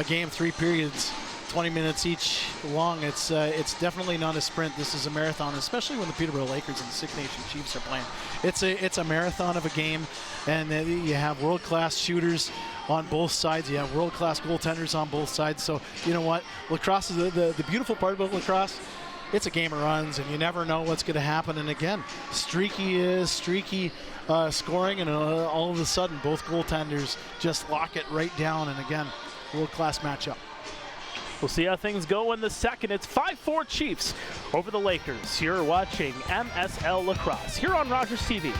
game, 3 periods, 20 minutes each long. It's definitely not a sprint. This is a marathon, especially when the Peterborough Lakers and the Six Nations Chiefs are playing. It's a marathon of a game, and you have world-class shooters on both sides. You have world-class goaltenders on both sides. So you know what? Lacrosse is the beautiful part about lacrosse. It's a game of runs, and you never know what's going to happen. And again, streaky scoring, and all of a sudden, both goaltenders just lock it right down. And again, world-class matchup. We'll see how things go in the second. It's 5-4 Chiefs over the Lakers. You're watching MSL Lacrosse here on Rogers TV.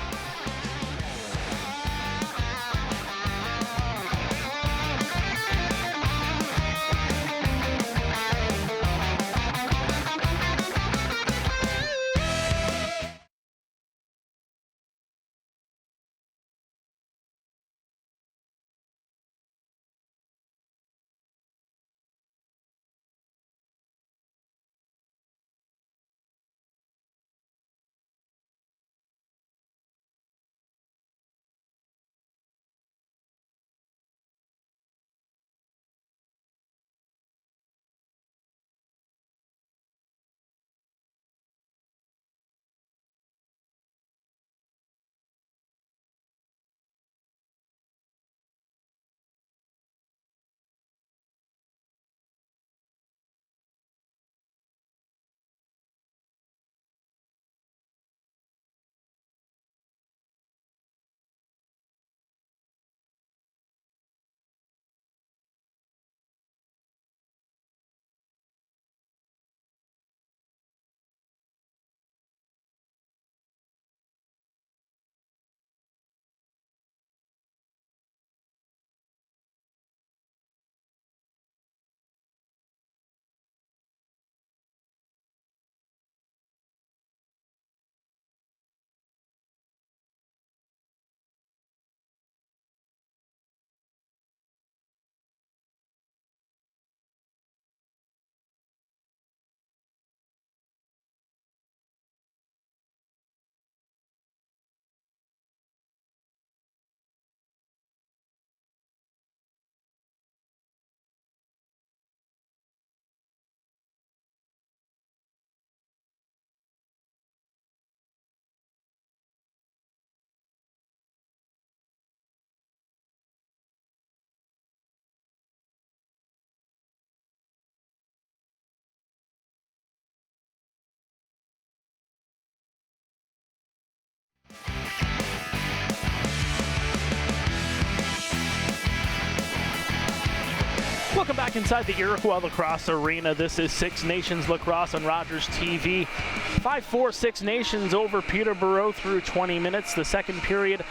Welcome back inside the Iroquois Lacrosse Arena. This is Six Nations Lacrosse on Rogers TV. 5-4 Six Nations over Peterborough through 20 minutes. The second period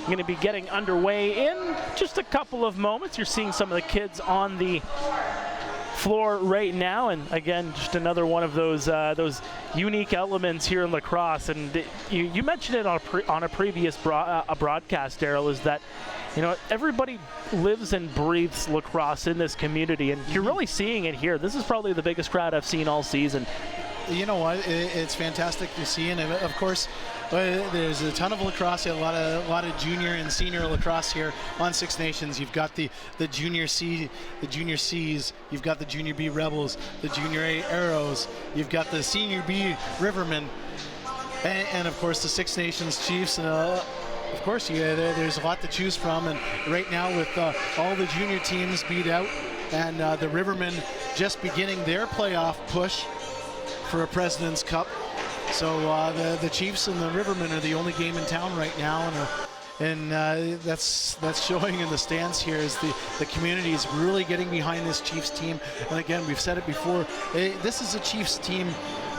going to be getting underway in just a couple of moments. You're seeing some of the kids on the floor right now, and again, just another one of those unique elements here in lacrosse. And you mentioned it on a previous broadcast, Daryl, is that, you know, everybody lives and breathes lacrosse in this community, and you're really seeing it here. This is probably the biggest crowd I've seen all season. You know what? It's fantastic to see, and of course, there's a ton of lacrosse, a lot of junior and senior lacrosse here on Six Nations. You've got the junior C, the junior C's. You've got the junior B Rebels, the junior A Arrows. You've got the senior B Rivermen, and of course the Six Nations Chiefs. And of course, there's a lot to choose from. And right now, with all the junior teams beat out, and the Rivermen just beginning their playoff push for a President's Cup. So the Chiefs and the Rivermen are the only game in town right now, and that's showing in the stands here as the community is really getting behind this Chiefs team. And again, we've said it before, this is a Chiefs team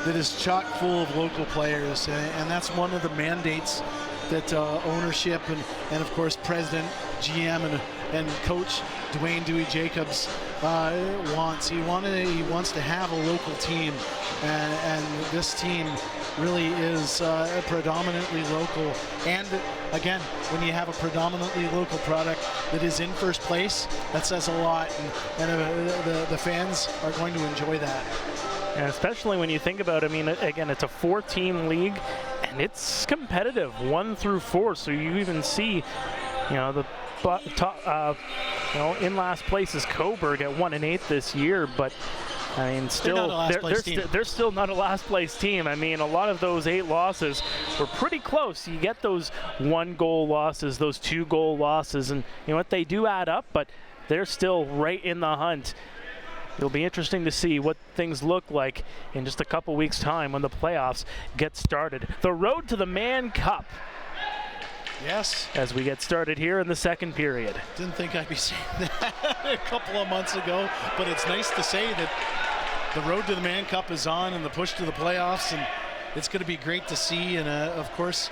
that is chock full of local players, and that's one of the mandates that ownership and of course President, GM, and Coach Dwayne Dewey Jacobs wants. He wants to have a local team, and this team really is predominantly local. And again, when you have a predominantly local product that is in first place, that says a lot, and the fans are going to enjoy that. And especially when you think about, I mean, again, it's a 4-team league, and it's competitive, 1 through 4. So you even see, you know, the top, in last place is Coburg at 1-8 this year, but I mean, still, they're still not a last place team. I mean, a lot of those 8 losses were pretty close. You get those 1-goal losses, those 2-goal losses, and you know what, they do add up, but they're still right in the hunt. It'll be interesting to see what things look like in just a couple weeks' time when the playoffs get started. The road to the Mann Cup. Yes. As we get started here in the second period. Didn't think I'd be saying that a couple of months ago, but it's nice to say that the road to the Mann Cup is on and the push to the playoffs, and it's going to be great to see. And of course,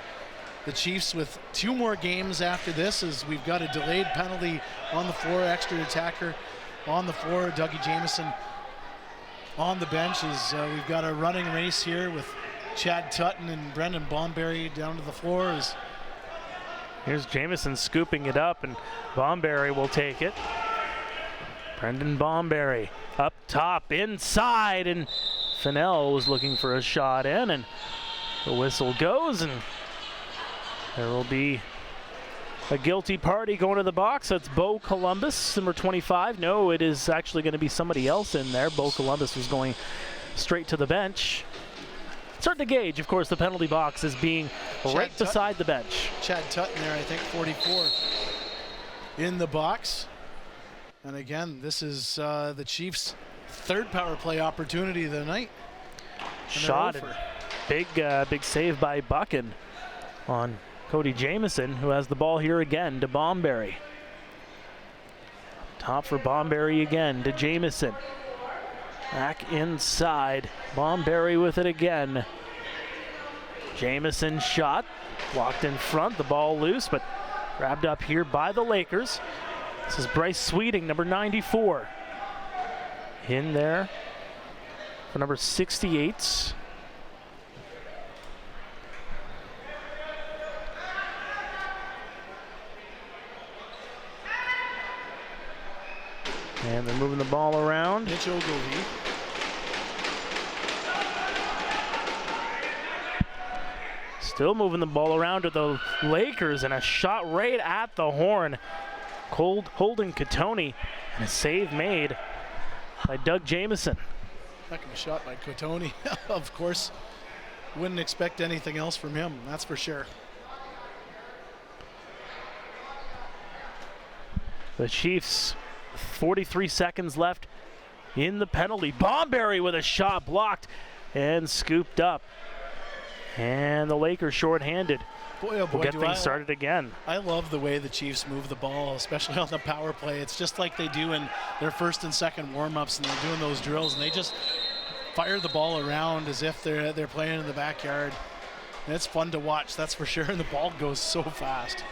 the Chiefs with 2 more games after this, as we've got a delayed penalty on the floor, extra attacker on the floor, Dougie Jamieson on the bench. As we've got a running race here with Chad Tutton and Brendan Bomberry down to the floor. As here's Jamieson scooping it up, and Bomberry will take it. Brendan Bomberry up top, inside, and Fennell was looking for a shot in, and the whistle goes, and there will be a guilty party going to the box. That's Bo Columbus, number 25. No, it is actually going to be somebody else in there. Bo Columbus was going straight to the bench. It's hard to gauge, of course, the penalty box is being right beside the bench. Chad Tutton there, I think, 44 in the box. And again, this is the Chiefs' 3rd power play opportunity of the night. Shot, and big save by Buchan on Cody Jamieson, who has the ball here again to Bomberry. Top for Bomberry again to Jamieson. Back inside, Bomberry with it again. Jamieson shot, blocked in front, the ball loose, but grabbed up here by the Lakers. This is Bryce Sweeting, number 94. In there for number 68. And they're moving the ball around. Mitch Ogilvie. Still moving the ball around to the Lakers, and a shot right at the horn. Holden Catoni, and a save made by Doug Jamieson. Second shot by Catoni. Of course, wouldn't expect anything else from him, that's for sure. The Chiefs, 43 seconds left in the penalty. Bomberry with a shot blocked and scooped up. And the Lakers shorthanded. Boy, oh boy, we'll get things started again. I love the way the Chiefs move the ball, especially on the power play. It's just like they do in their first and second warm-ups, and they're doing those drills, and they just fire the ball around as if they're playing in the backyard. And it's fun to watch, that's for sure, and the ball goes so fast.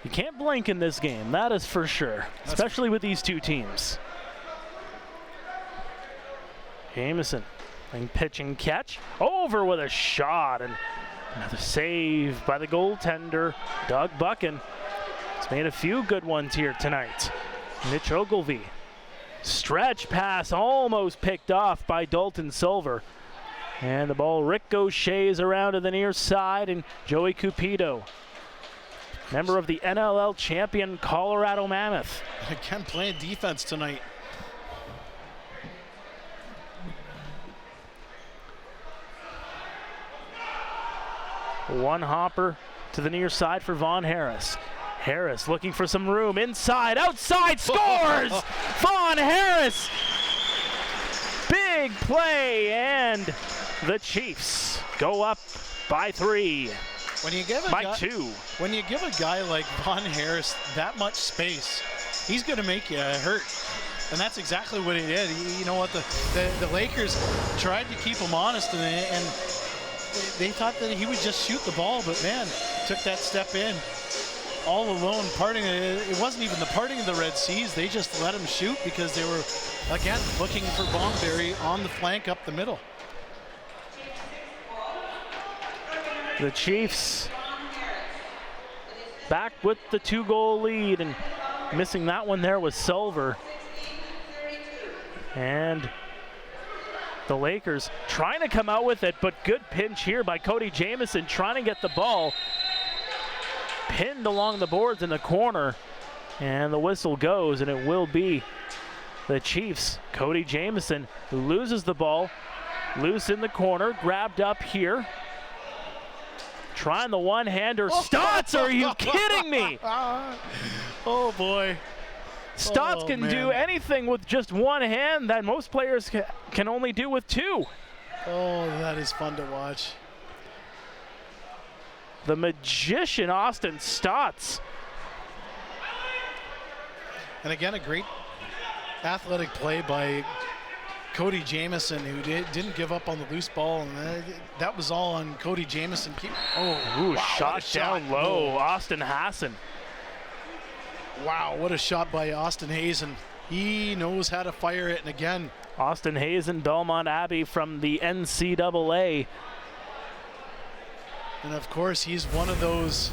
You can't blink in this game, that is for sure, especially with these two teams. Jamieson playing pitch and catch, over with a shot, and another save by the goaltender, Doug Buchan. He's made a few good ones here tonight. Mitch Ogilvie, stretch pass almost picked off by Dalton Silver. And the ball ricochets around to the near side, and Joey Cupido, member of the NLL champion Colorado Mammoth. Again, playing defense tonight. One hopper to the near side for Vaughn Harris. Harris looking for some room, inside, outside, scores! Vaughn Harris! Big play, and the Chiefs go up by 3. When you give by 2. When you give a guy like Vaughn Harris that much space, he's going to make you hurt. And that's exactly what he did. You know what, the Lakers tried to keep him honest, and they thought that he would just shoot the ball, but man, took that step in all alone, parting. It wasn't even the parting of the Red Seas. They just let him shoot because they were, again, looking for Bomberry on the flank up the middle. The Chiefs back with the 2-goal lead, and missing that one there was Silver. And the Lakers trying to come out with it, but good pinch here by Cody Jamieson, trying to get the ball pinned along the boards in the corner, and the whistle goes, and it will be the Chiefs. Cody Jamieson, who loses the ball, loose in the corner, grabbed up here, trying the one-hander. Stotts, are you kidding me? Oh boy. Stotts can do anything with just one hand that most players can only do with 2. Oh, that is fun to watch. The magician, Austin Stotts. And again, a great athletic play by Cody Jamieson, who didn't give up on the loose ball, and that was all on Cody Jamieson. Wow, shot down low, Austin Hassan. Wow, what a shot by Austin Hazen. He knows how to fire it, and again, Austin Hazen, Belmont Abbey from the NCAA. And of course, he's one of those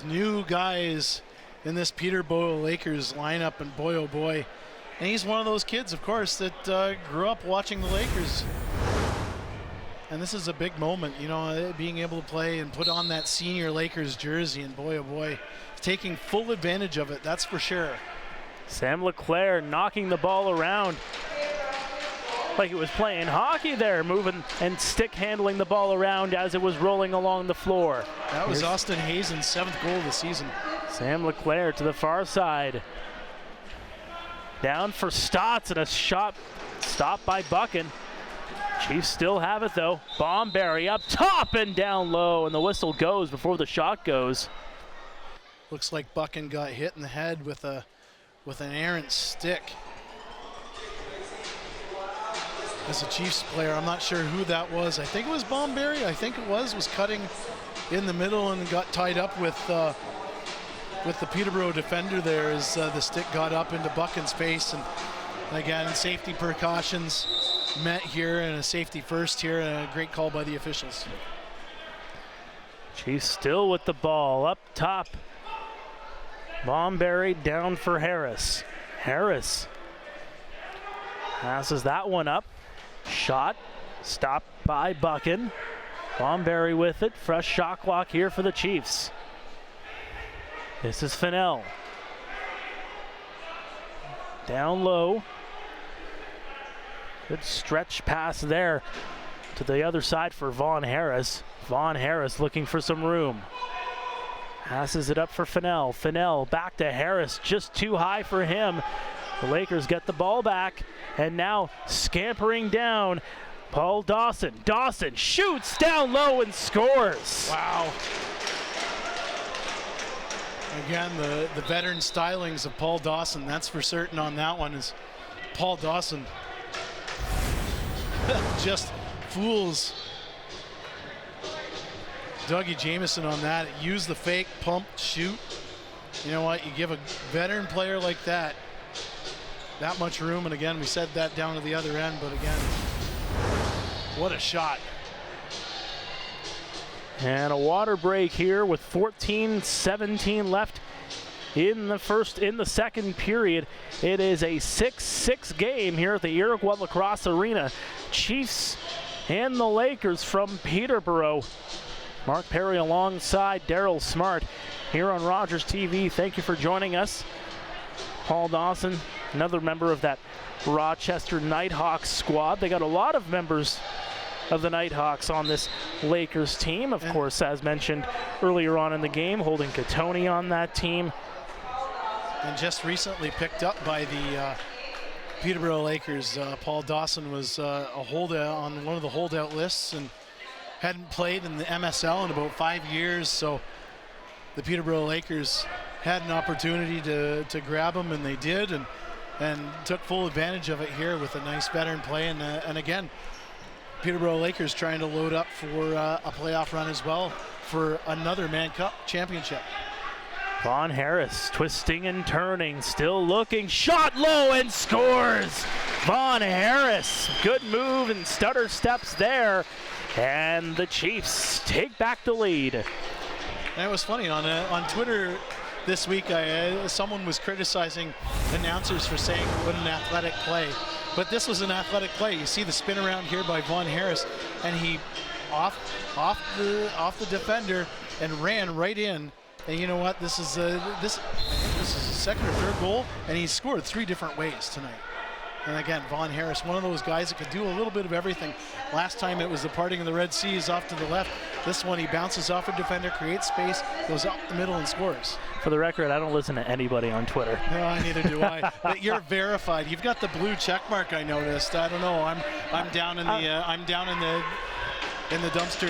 new guys in this Peterborough Lakers lineup, and boy, oh boy. And he's one of those kids, of course, that grew up watching the Lakers. And this is a big moment, you know, being able to play and put on that senior Lakers jersey, and boy, oh boy, taking full advantage of it, that's for sure. Sam LeClaire knocking the ball around like it was playing hockey there, moving and stick handling the ball around as it was rolling along the floor. That was Austin Hazen's 7th goal of the season. Sam LeClaire to the far side. Down for Stotts, and a shot stopped by Buchan. Chiefs still have it though. Bomberry up top and down low, and the whistle goes before the shot goes. Looks like Buchan got hit in the head with an errant stick. As a Chiefs player, I'm not sure who that was. I think it was Bomberry. I think it was cutting in the middle and got tied up with the Peterborough defender there as the stick got up into Buchan's face. And again, safety precautions met here, and a safety first here, and a great call by the officials. Chiefs still with the ball up top. Bomberry down for Harris. Harris passes that one up. Shot stopped by Buchan. Bomberry with it. Fresh shot clock here for the Chiefs. This is Fennell. Down low. Good stretch pass there to the other side for Vaughn Harris. Vaughn Harris looking for some room. Passes it up for Fennell. Fennell back to Harris, just too high for him. The Lakers get the ball back, and now scampering down, Paul Dawson. Dawson shoots down low and scores. Wow. Again, the veteran stylings of Paul Dawson, that's for certain on that one, is Paul Dawson just fools Dougie Jamieson on that. Use the fake, pump, shoot. You know what? You give a veteran player like that much room, and again, we said that down to the other end, but again, what a shot. And a water break here with 14-17 left in the second period. It is a 6-6 game here at the Iroquois Lacrosse Arena. Chiefs and the Lakers from Peterborough. Mark Perry alongside Daryl Smart here on Rogers TV. Thank you for joining us. Paul Dawson, another member of that Rochester Nighthawks squad. They got a lot of members of the Nighthawks on this Lakers team. Of course, as mentioned earlier on in the game, Holden Catoni on that team. And just recently picked up by the Peterborough Lakers. Paul Dawson was a holdout on one of the holdout lists and hadn't played in the MSL in about 5 years, so the Peterborough Lakers had an opportunity to grab him, and they did, and took full advantage of it here with a nice veteran play. And again, Peterborough Lakers trying to load up for a playoff run as well for another Mann Cup championship. Vaughn Harris twisting and turning, still looking, shot low and scores! Vaughn Harris, good move and stutter steps there, and the Chiefs take back the lead. And it was funny, on Twitter this week, someone was criticizing announcers for saying what an athletic play. But this was an athletic play. You see the spin around here by Vaughn Harris, and he off the defender and ran right in. And you know what? This is his second or third goal, and he scored 3 different ways tonight. And again, Vaughn Harris, one of those guys that could do a little bit of everything. Last time it was the parting of the Red Seas off to the left. This one, he bounces off a defender, creates space, goes up the middle and scores. For the record, I don't listen to anybody on Twitter. No, neither do I. But you're verified. You've got the blue check mark, I noticed. I don't know. I'm down in the dumpster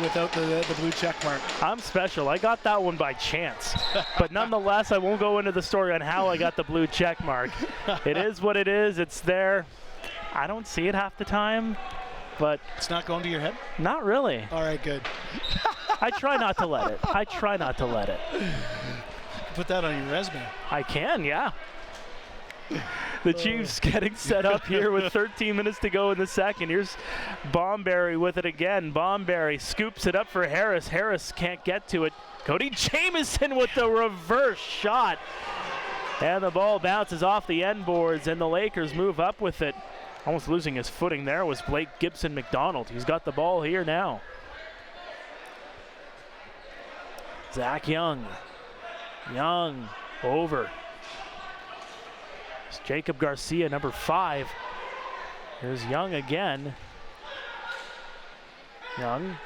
without the blue check mark. I'm special. I got that one by chance. But nonetheless, I won't go into the story on how I got the blue check mark. It is what it is. It's there. I don't see it half the time, but it's not going to your head? Not really. All right, good. I try not to let it. Put that on your resume. I can, yeah. The Chiefs getting set up here with 13 minutes to go in the second. Here's Bomberry with it again. Bomberry scoops it up for Harris. Harris can't get to it. Cody Jamieson with the reverse shot. And the ball bounces off the end boards, and the Lakers move up with it. Almost losing his footing there was Blake Gibson McDonald. He's got the ball here now. Zach Young. Young over. It's Jacob Garcia, number 5. Here's Young again. Young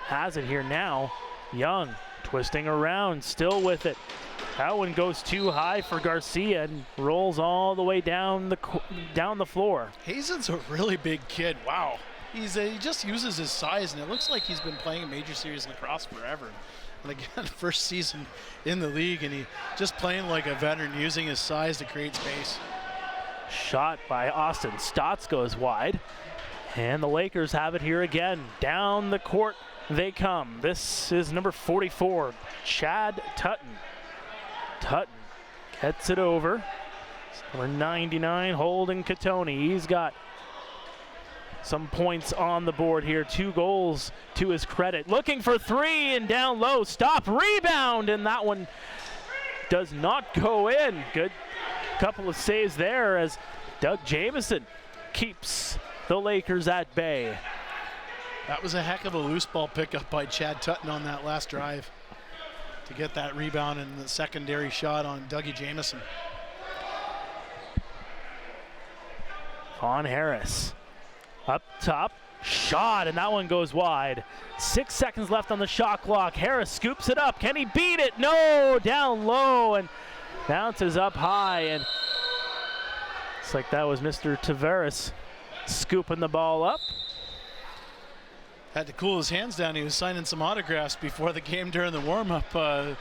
has it here now. Young twisting around, still with it. That one goes too high for Garcia and rolls all the way down the floor. Hazen's a really big kid. Wow. He just uses his size, and it looks like he's been playing Major Series Lacrosse forever. And again, first season in the league, and he just playing like a veteran, using his size to create space. Shot by Austin Stotts goes wide, and the Lakers have it here again. Down the court they come. This is number 44, Chad Tutton. Tutton gets it over. Number 99, Holden Catoni. He's got some points on the board here. 2 goals to his credit. Looking for 3 and down low. Stop, rebound, and that one does not go in. Good couple of saves there as Doug Jamieson keeps the Lakers at bay. That was a heck of a loose ball pickup by Chad Tutton on that last drive to get that rebound and the secondary shot on Dougie Jamieson. Vaughn Harris up top, shot, and that one goes wide. 6 seconds left on the shot clock. Harris scoops it up. Can he beat it? No, down low and bounces up high, and looks like that was Mr. Tavares scooping the ball up. Had to cool his hands down. He was signing some autographs before the game during the warm-up. A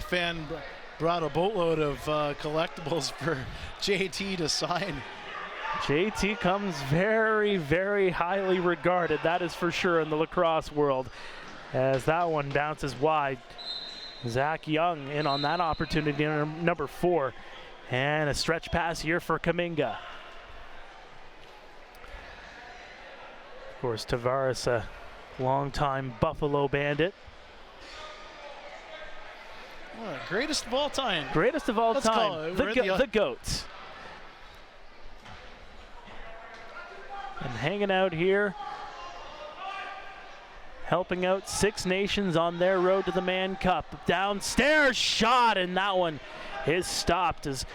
fan brought a boatload of collectibles for JT to sign. JT comes very, very highly regarded, that is for sure, in the lacrosse world. as that one bounces wide. Zach Young in on that opportunity, number 4. And a stretch pass here for Kaminga. Of course, Tavares, a longtime Buffalo Bandit. Greatest of all time. Greatest of all time. The GOAT. And hanging out here, helping out Six Nations on their road to the Mann Cup. Downstairs shot, and that one is stopped. As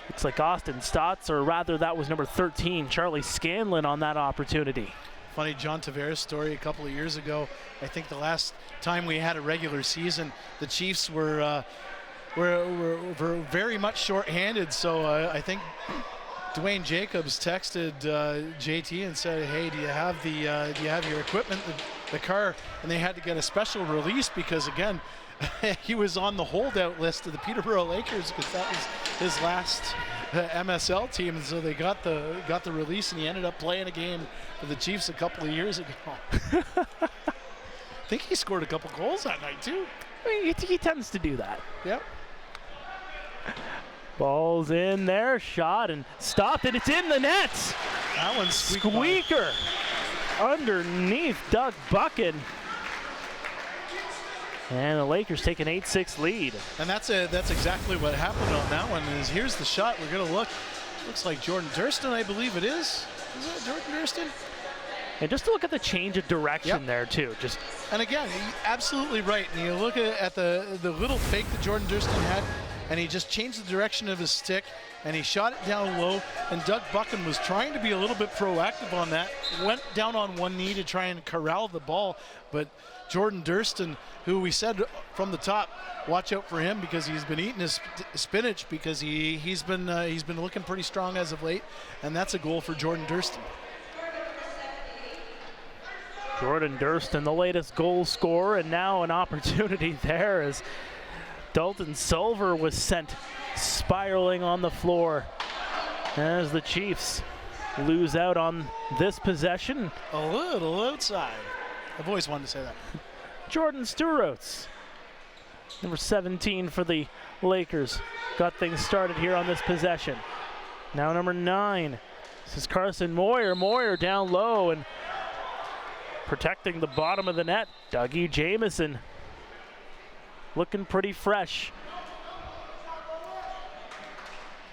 looks like Austin Stotts, or rather that was number 13, Charlie Scanlon, on that opportunity. Funny John Tavares story a couple of years ago. I think the last time we had a regular season, the Chiefs were very much short-handed. So I think Dwayne Jacobs texted JT and said, "Hey, do you have your equipment, the car?" And they had to get a special release because again, he was on the holdout list of the Peterborough Lakers because that was his last MSL team, and so they got the release, and he ended up playing a game for the Chiefs a couple of years ago. I think he scored a couple goals that night too. I mean, he tends to do that. Yep. Ball's in there, shot and stopped, and it's in the net. That one's squeaker underneath Doug Buchan. And the Lakers take an 8-6 lead. And that's exactly what happened on that one. Is here's the shot. We're gonna look. Looks like Jordan Durston, I believe it is. Is that Jordan Durston? And just to look at the change of direction there too. And again, absolutely right. And you look at the little fake that Jordan Durston had, and he just changed the direction of his stick, and he shot it down low. And Doug Buchan was trying to be a little bit proactive on that. Went down on one knee to try and corral the ball, but Jordan Durston, who we said from the top, watch out for him because he's been eating his spinach because he's been looking pretty strong as of late, and that's a goal for Jordan Durston. Jordan Durston, the latest goal scorer, and now an opportunity there as Dalton Silver was sent spiraling on the floor as the Chiefs lose out on this possession. A little outside. I've always wanted to say that. Jordan Sturots, number 17 for the Lakers, got things started here on this possession. Now number 9, this is Carson Moyer. Moyer down low and protecting the bottom of the net. Dougie Jamieson looking pretty fresh.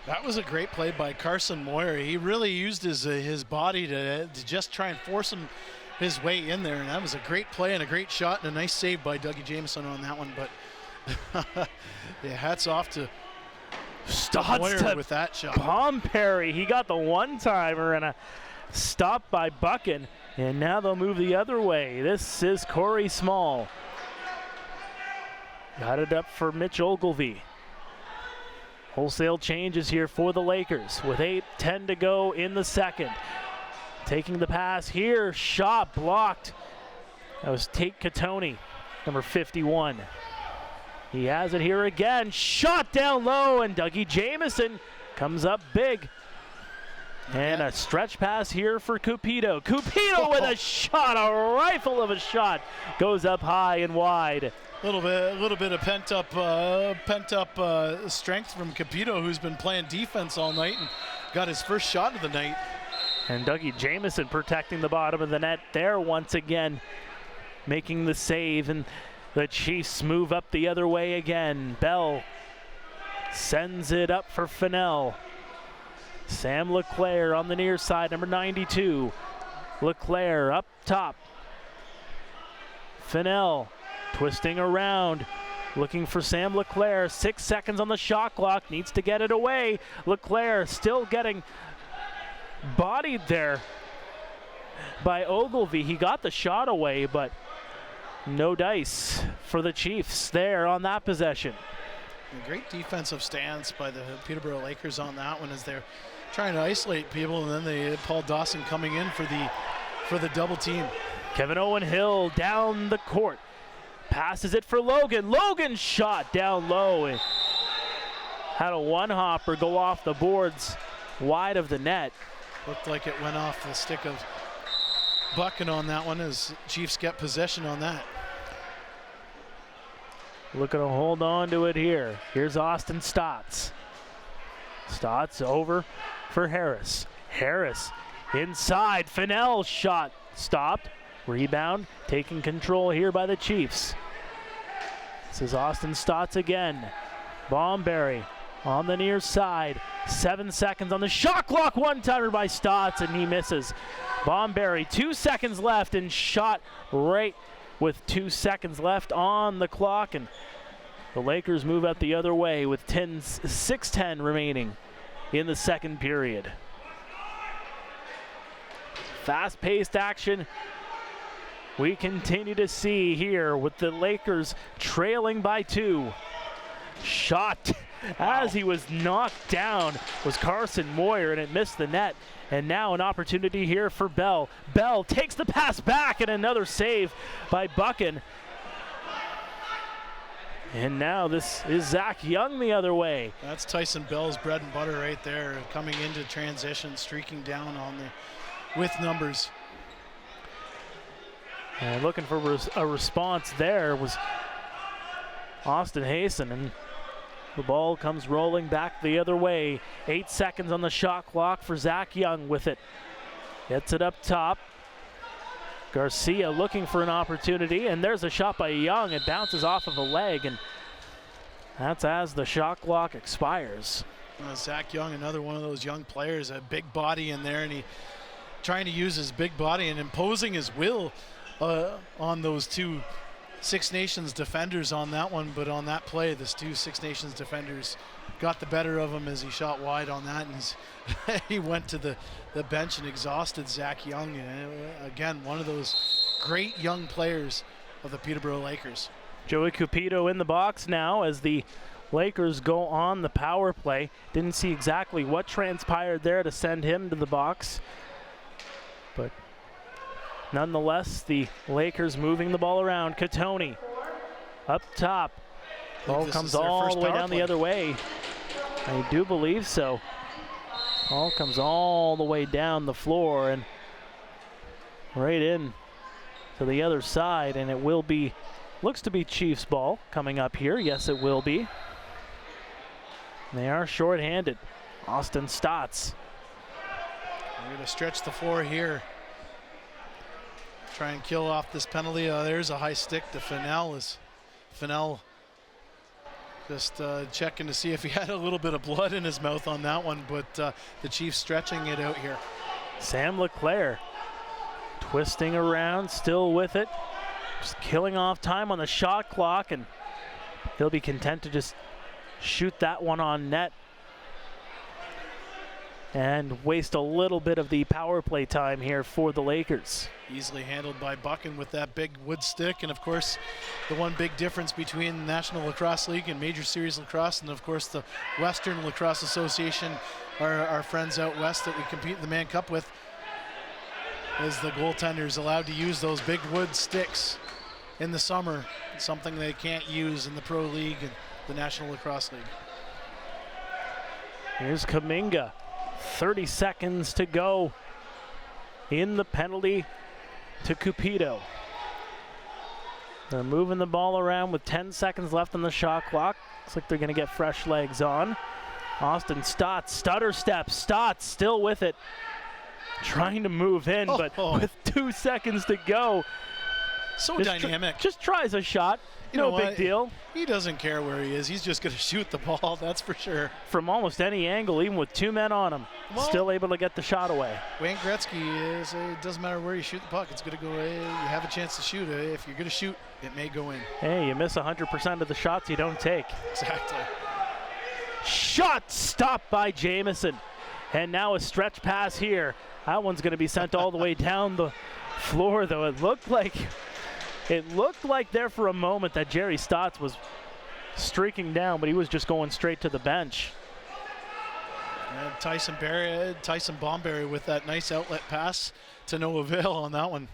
That was a great play by Carson Moyer. He really used his body to just try and force his way in there, and that was a great play and a great shot and a nice save by Dougie Jamieson on that one. But yeah, hats off to Moyer with that shot. Pomperi, he got the one-timer and a stop by Buchan, and now they'll move the other way. This is Corey Small. Got it up for Mitch Ogilvie. Wholesale changes here for the Lakers with 8:10 to go in the second. Taking the pass here, shot blocked. That was Tate Katoni, number 51. He has it here again, shot down low, and Dougie Jamieson comes up big. And a stretch pass here for Cupido. Cupido with a shot, a rifle of a shot, goes up high and wide. A little bit of pent up strength from Cupido, who's been playing defense all night and got his first shot of the night. And Dougie Jamieson protecting the bottom of the net there once again, making the save, and the Chiefs move up the other way again. Bell sends it up for Fennell. Sam Leclerc on the near side, number 92. Leclerc up top. Fennell twisting around, looking for Sam Leclerc. 6 seconds on the shot clock, needs to get it away. Leclerc still getting bodied there by Ogilvie. He got the shot away, but no dice for the Chiefs there on that possession. A great defensive stance by the Peterborough Lakers on that one as they're trying to isolate people, and then they had Paul Dawson coming in for the double team. Kevin Owen Hill down the court, passes it for Logan. Logan shot down low and had a one-hopper go off the boards wide of the net. Looked like it went off the stick of Buchan on that one as Chiefs get possession on that. looking to hold on to it here. Here's Austin Stotts. Stotts over for Harris. Harris inside. Fennell's shot stopped. Rebound taking control here by the Chiefs. This is Austin Stotts again. Bomberry on the near side. 7 seconds on the shot clock. One-timer by Stotts, and he misses. Bomberry, 2 seconds left, and shot right with 2 seconds left on the clock. And the Lakers move out the other way with 6:10 remaining in the second period. Fast-paced action we continue to see here with the Lakers trailing by 2. Shot as he was knocked down was Carson Moyer, and it missed the net. And now an opportunity here for Bell. Bell takes the pass back, and another save by Buchan. And now this is Zach Young the other way. That's Tyson Bell's bread and butter right there, coming into transition, streaking down on the with numbers. And looking for a response there was Austin Hayson, and the ball comes rolling back the other way. 8 seconds on the shot clock for Zach Young with it. Gets it up top. Garcia looking for an opportunity, and there's a shot by Young. It bounces off of a leg, and that's as the shot clock expires. Zach Young, another one of those young players, a big body in there, and he trying to use his big body and imposing his will on those two Six Nations defenders on that one. But on that play, the two Six Nations defenders got the better of him as he shot wide on that, and he went to the bench and exhausted Zach Young. And again, one of those great young players of the Peterborough Lakers. Joey Cupido in the box now as the Lakers go on the power play. Didn't see exactly what transpired there to send him to the box, but nonetheless, the Lakers moving the ball around. Katoni up top. Ball comes all the way down the other way. I do believe so. Ball comes all the way down the floor and right in to the other side, and it will be, looks to be Chiefs ball coming up here. Yes, it will be. They are short-handed. Austin Stotts. They're going to stretch the floor here. Try and kill off this penalty. There's a high stick to Fennell. Fennell just checking to see if he had a little bit of blood in his mouth on that one, but the Chiefs stretching it out here. Sam LeClaire twisting around, still with it. Just killing off time on the shot clock, and he'll be content to just shoot that one on net and waste a little bit of the power play time here for the Lakers. Easily handled by Buchan with that big wood stick, and of course the one big difference between the National Lacrosse League and Major Series Lacrosse, and of course the Western Lacrosse Association, our friends out west that we compete in the Mann Cup with, is the goaltenders allowed to use those big wood sticks in the summer, something they can't use in the Pro League and the National Lacrosse League. Here's Kaminga. 30 seconds to go in the penalty to Cupido. They're moving the ball around with 10 seconds left on the shot clock. Looks like they're going to get fresh legs on. Austin Stotts, stutter step. Stotts still with it. Trying to move in, but with 2 seconds to go. So dynamic. Just tries a shot. No big deal. He doesn't care where he is. He's just going to shoot the ball, that's for sure. From almost any angle, even with 2 men on him. Well, still able to get the shot away. Wayne Gretzky is, it doesn't matter where you shoot the puck. It's going to go away. You have a chance to shoot it. If you're going to shoot, it may go in. Hey, you miss 100% of the shots you don't take. Exactly. Shot stopped by Jamison. And now a stretch pass here. That one's going to be sent all the way down the floor, though. It looked like there for a moment that Jerry Stotts was streaking down, but he was just going straight to the bench. And Tyson Bomberry with that nice outlet pass to no avail on that one.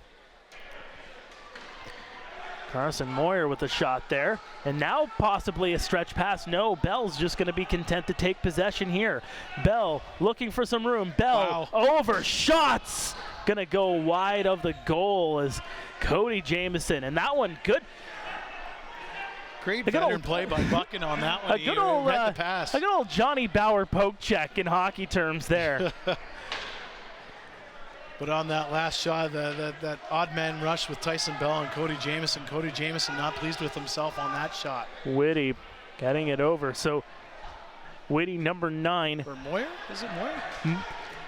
Carson Moyer with a shot there, and now possibly a stretch pass. No, Bell's just going to be content to take possession here. Bell looking for some room. Bell over shots. Going to go wide of the goal as Cody Jamison, and that one good. Great veteran play by Buchan on that one. A good old, read the pass. a good old Johnny Bauer poke check in hockey terms there. But on that last shot, that odd man rush with Tyson Bell and Cody Jamieson. Cody Jamieson not pleased with himself on that shot. Whitty getting it over. So Whitty, number 9. Or Moyer? Is it Moyer?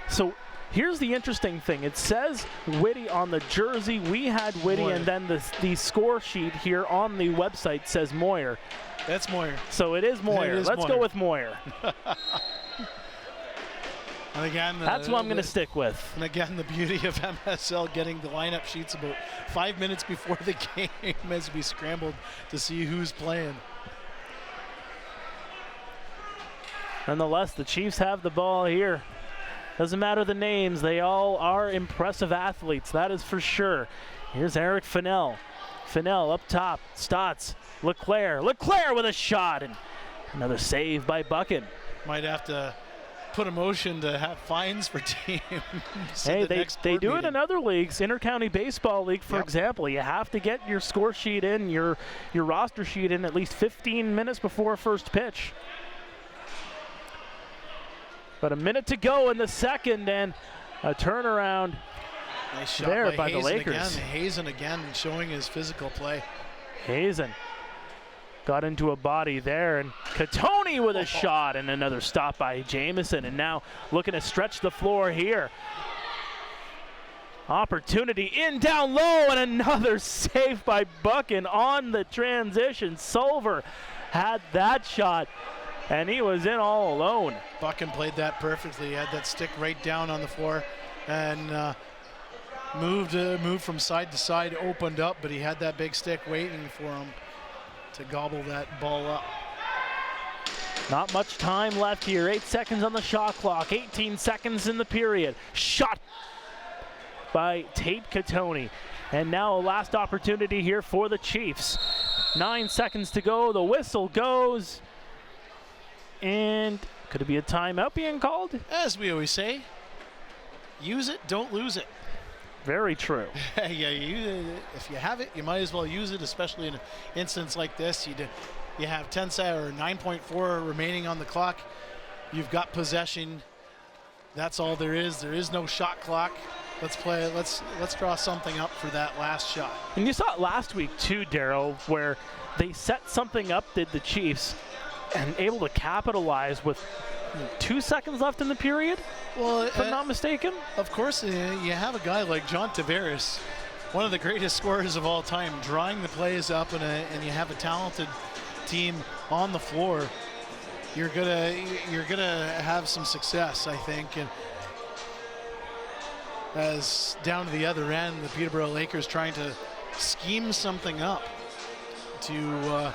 So here's the interesting thing. It says Whitty on the jersey. We had Whitty, Moyer. and then the score sheet here on the website says Moyer. That's Moyer. So it is Moyer. Let's go with Moyer. And again, that's what I'm going to stick with. And again, the beauty of MSL getting the lineup sheets about 5 minutes before the game as we scrambled to see who's playing. Nonetheless, the Chiefs have the ball here. Doesn't matter the names, they all are impressive athletes, that is for sure. Here's Eric Fennell. Fennell up top, Stotts, Leclerc with a shot, and another save by Buchan. Might have to put a motion to have fines for teams. Hey, they do it in other leagues. Intercounty Baseball League, for example. You have to get your score sheet in, your roster sheet in at least 15 minutes before first pitch. But a minute to go in the second, and a turnaround nice shot there by the Hazen Lakers. Again. Hazen again showing his physical play. Hazen got into a body there, and Catoni with a shot, and another stop by Jamieson, and now looking to stretch the floor here. Opportunity in down low, and another save by Buchan on the transition. Solver had that shot, and he was in all alone. Buchan played that perfectly. He had that stick right down on the floor, and moved from side to side, opened up, but he had that big stick waiting for him to gobble that ball up. Not much time left here. 8 seconds on the shot clock. 18 seconds in the period. Shot by Tate Catoni. And now a last opportunity here for the Chiefs. 9 seconds to go. The whistle goes. And could it be a timeout being called? As we always say, use it, don't lose it. Very true. Yeah, if you have it, you might as well use it, especially in an instance like this. You have 9.4 remaining on the clock. You've got possession. That's all there is. There is no shot clock. Let's play. Let's draw something up for that last shot. And you saw it last week too, Daryl, where they set something up, did the Chiefs, and able to capitalize with 2 seconds left in the period, well, if I'm not mistaken. Of course, you have a guy like John Tavares, one of the greatest scorers of all time, drawing the plays up, and you have a talented team on the floor. You're gonna have some success, I think. And as down to the other end, the Peterborough Lakers trying to scheme something up to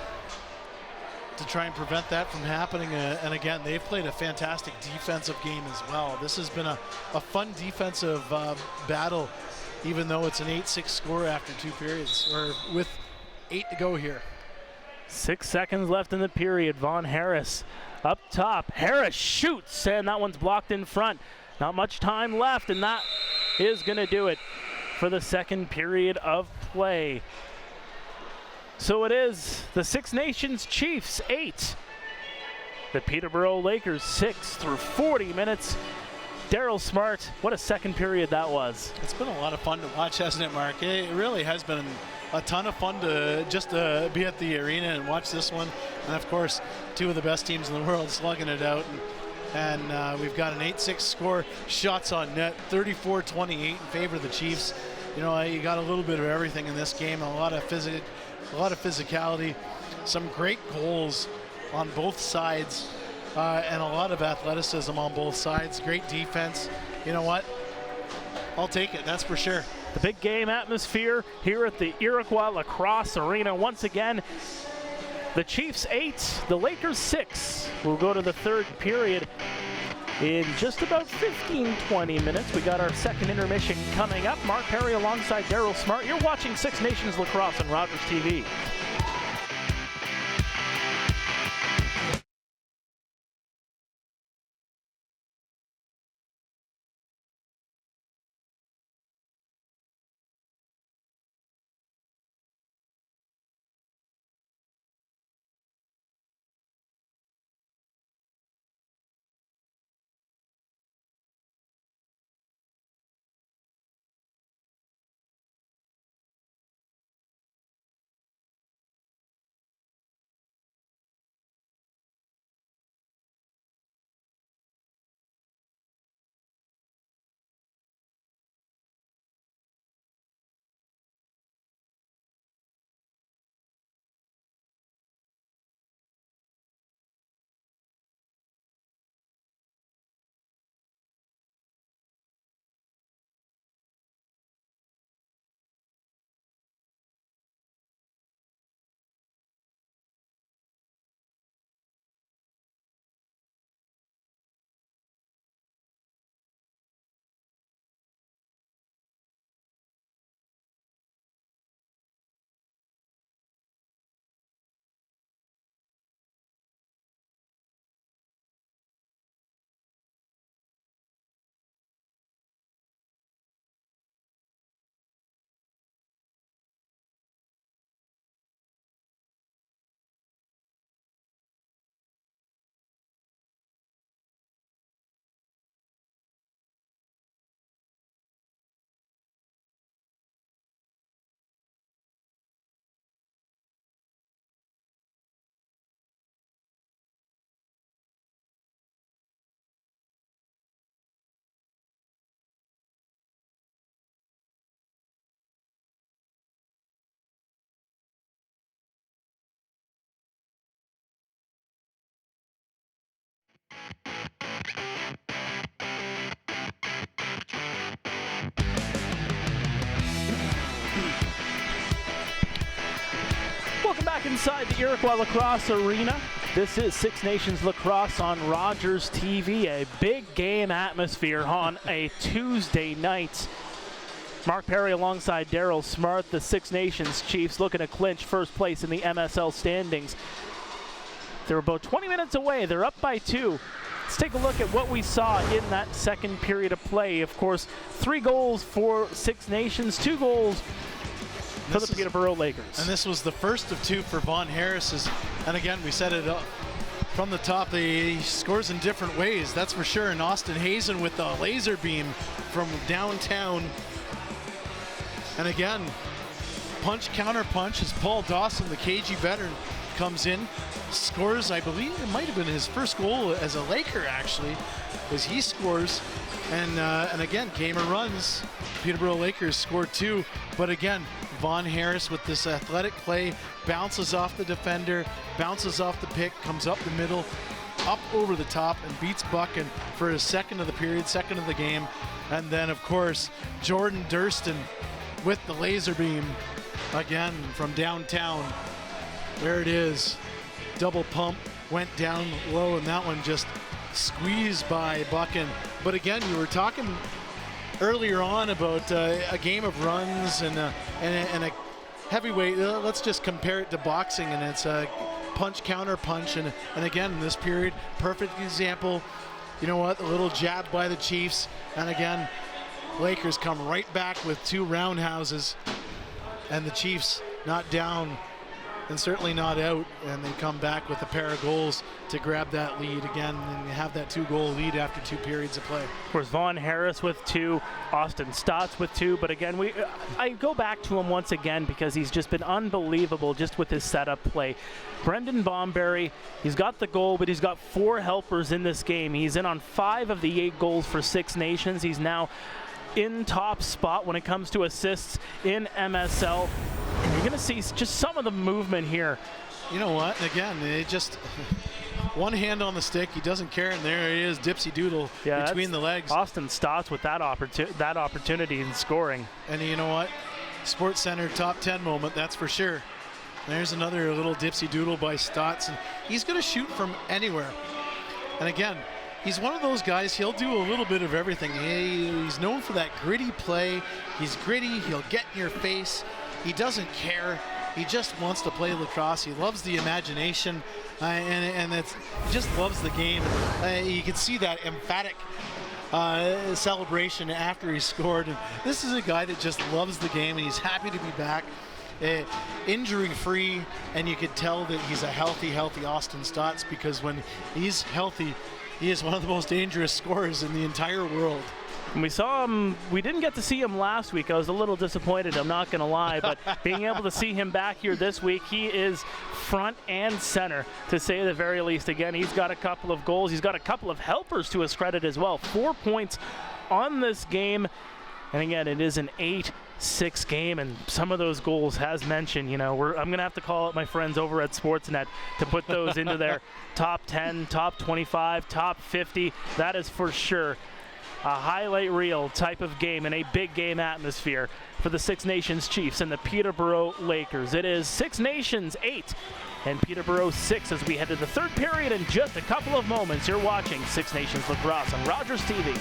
try and prevent that from happening. And again, they've played a fantastic defensive game as well. This has been a fun defensive battle, even though it's an 8-6 score after 2 periods, or with 8 to go here. 6 seconds left in the period. Von Harris up top. Harris shoots, and that one's blocked in front. Not much time left, and that is going to do it for the second period of play. So it is the Six Nations Chiefs 8, the Peterborough Lakers 6 through 40 minutes. Daryl Smart, what a second period that was. It's been a lot of fun to watch, hasn't it, Mark? It really has been a ton of fun to just be at the arena and watch this one. And of course, 2 of the best teams in the world slugging it out. And we've got an 8-6 score, shots on net, 34-28 in favor of the Chiefs. You know, you got a little bit of everything in this game, a lot of physicality, some great goals on both sides, and a lot of athleticism on both sides. Great defense. You know what? I'll take it, that's for sure. The big game atmosphere here at the Iroquois Lacrosse Arena. Once again, the Chiefs 8, the Lakers 6. We'll go to the third period in just about 15-20 minutes. We got our second intermission coming up. Mark Perry alongside Daryl Smart. You're watching Six Nations Lacrosse on Rogers TV. back inside the Iroquois Lacrosse Arena. This is Six Nations Lacrosse on Rogers TV. A big game atmosphere on a Tuesday night. Mark Perry alongside Daryl Smart, the Six Nations Chiefs, looking to clinch first place in the MSL standings. They're about 20 minutes away. They're up by 2. Let's take a look at what we saw in that second period of play. Of course, 3 goals for Six Nations, 2 goals for the Peterborough Lakers. And this was the first of 2 for Vaughn Harris. And again, we said it from the top, he scores in different ways, that's for sure. And Austin Hazen with the laser beam from downtown. And again, punch, counter punch as Paul Dawson, the KG veteran, comes in, scores. I believe it might have been his first goal as a Laker, actually, as he scores. And again, gamer runs. Peterborough Lakers scored 2. But again, Vaughn Harris with this athletic play, bounces off the defender, bounces off the pick, comes up the middle, up over the top, and beats Buchan for his second of the period, second of the game. And then, of course, Jordan Durston with the laser beam again from downtown. There it is. Double pump, went down low, and that one just squeezed by Buchan. But again, you were talking earlier on about a game of runs and a heavyweight. Let's just compare it to boxing, and it's a punch, counter punch. And again, in this period, perfect example. You know what? A little jab by the Chiefs. And again, Lakers come right back with 2 roundhouses. And the Chiefs not down and certainly not out, and they come back with a pair of goals to grab that lead again and have that 2-goal lead after 2 periods of play. Of course, Vaughn Harris with 2, Austin Stotts with 2, but again, I go back to him once again because he's just been unbelievable just with his setup play. Brendan Bomberry, he's got the goal, but he's got 4 helpers in this game. He's in on 5 of the 8 goals for Six Nations. He's now in top spot when it comes to assists in MSL. And you're going to see just some of the movement here. You know what? Again, it just one hand on the stick. He doesn't care, and there he is, dipsy doodle between the legs. Austin Stotts with that opportunity in scoring. And you know what? Sports Center top 10 moment, that's for sure. There's another little dipsy doodle by Stotts, and he's going to shoot from anywhere. And again, he's one of those guys, he'll do a little bit of everything. He's known for that gritty play. He's gritty, he'll get in your face. He doesn't care. He just wants to play lacrosse. He loves the imagination, and he just loves the game. You can see that emphatic celebration after he scored. And this is a guy that just loves the game, and he's happy to be back, injury-free, and you could tell that he's a healthy Austin Stotts, because when he's healthy, he is one of the most dangerous scorers in the entire world. And we saw him, we didn't get to see him last week. I was a little disappointed, I'm not going to lie, but being able to see him back here this week, he is front and center, to say the very least. Again, he's got a couple of goals. He's got a couple of helpers to his credit as well. 4 points on this game. And again, it is an 8-6 game, and some of those goals, as mentioned, you know, I'm going to have to call out my friends over at Sportsnet to put those into their top 10, top 25, top 50. That is for sure a highlight reel type of game and a big game atmosphere for the Six Nations Chiefs and the Peterborough Lakers. It is Six Nations 8 and Peterborough 6 as we head to the third period in just a couple of moments. You're watching Six Nations Lacrosse on Rogers TV.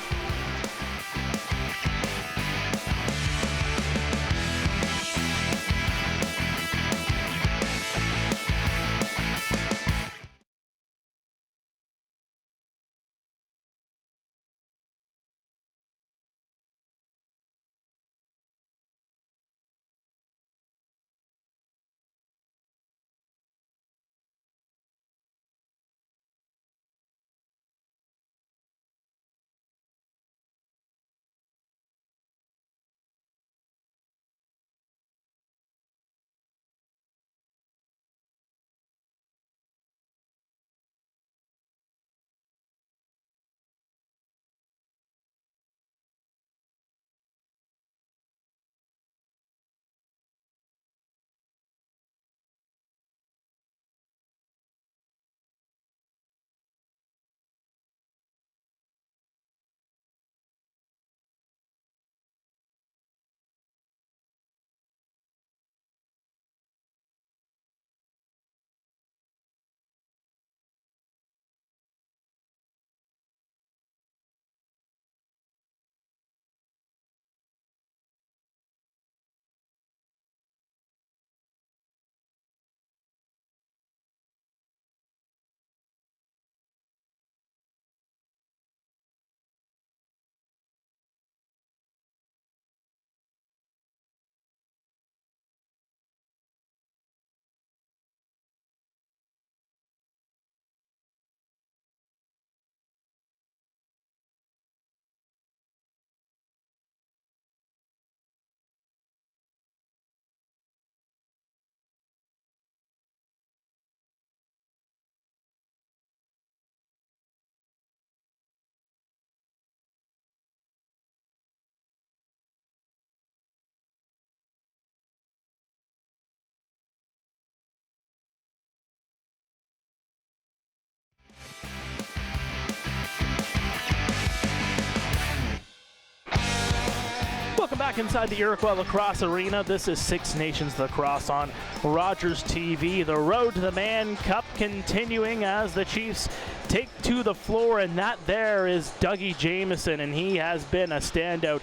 back inside the Iroquois Lacrosse Arena. This is Six Nations Lacrosse on Rogers TV. The road to the Mann Cup continuing as the Chiefs take to the floor, and that there is Dougie Jamieson, and he has been a standout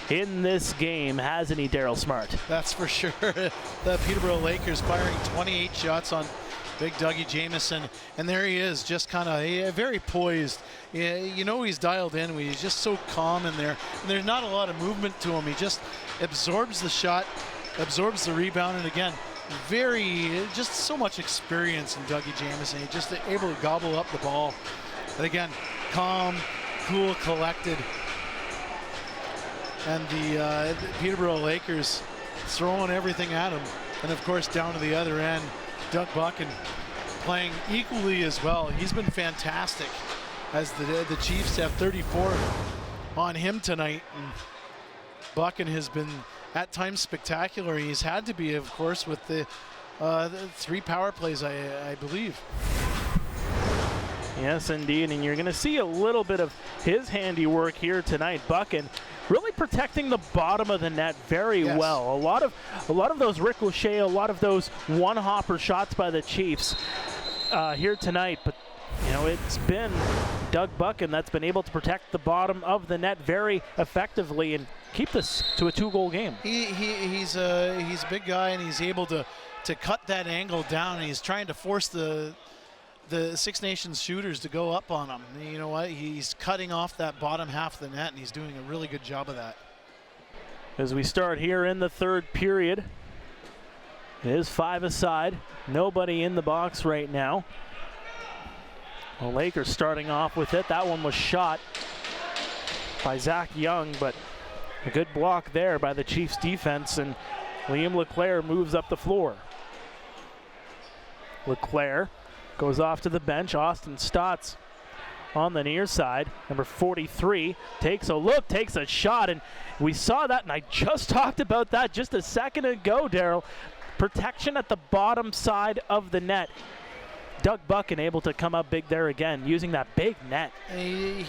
in this game, hasn't he, Daryl Smart? That's for sure. The Peterborough Lakers firing 28 shots on big Dougie Jamieson, and there he is, just kind of very poised. You know he's dialed in. He's just so calm in there. And there's not a lot of movement to him. He just absorbs the shot, absorbs the rebound, and again, just so much experience in Dougie Jamieson. He's just able to gobble up the ball. And again, calm, cool, collected. And the Peterborough Lakers throwing everything at him. And of course, down to the other end, Doug Buchan playing equally as well. He's been fantastic, as the Chiefs have 34 on him tonight. And Buchan has been at times spectacular. He's had to be, of course, with the 3 power plays, I believe. Yes, indeed, and you're going to see a little bit of his handiwork here tonight. Buchan really protecting the bottom of the net very well. A lot of those ricochet, a lot of those one-hopper shots by the Chiefs here tonight, but you know, it's been Doug Buchan that's been able to protect the bottom of the net very effectively and keep this to a 2-goal game. He's a big guy, and he's able to cut that angle down, and he's trying to force the Six Nations shooters to go up on him. You know what? He's cutting off that bottom half of the net, and he's doing a really good job of that. As we start here in the third period, it is 5-aside. Nobody in the box right now. The Lakers starting off with it. That one was shot by Zach Young, but a good block there by the Chiefs defense, and Liam Leclerc moves up the floor. Leclerc goes off to the bench. Austin Stotts on the near side. Number 43 takes a look, takes a shot, and we saw that, and I just talked about that just a second ago, Daryl. Protection at the bottom side of the net. Doug Buchan able to come up big there again, using that big net. He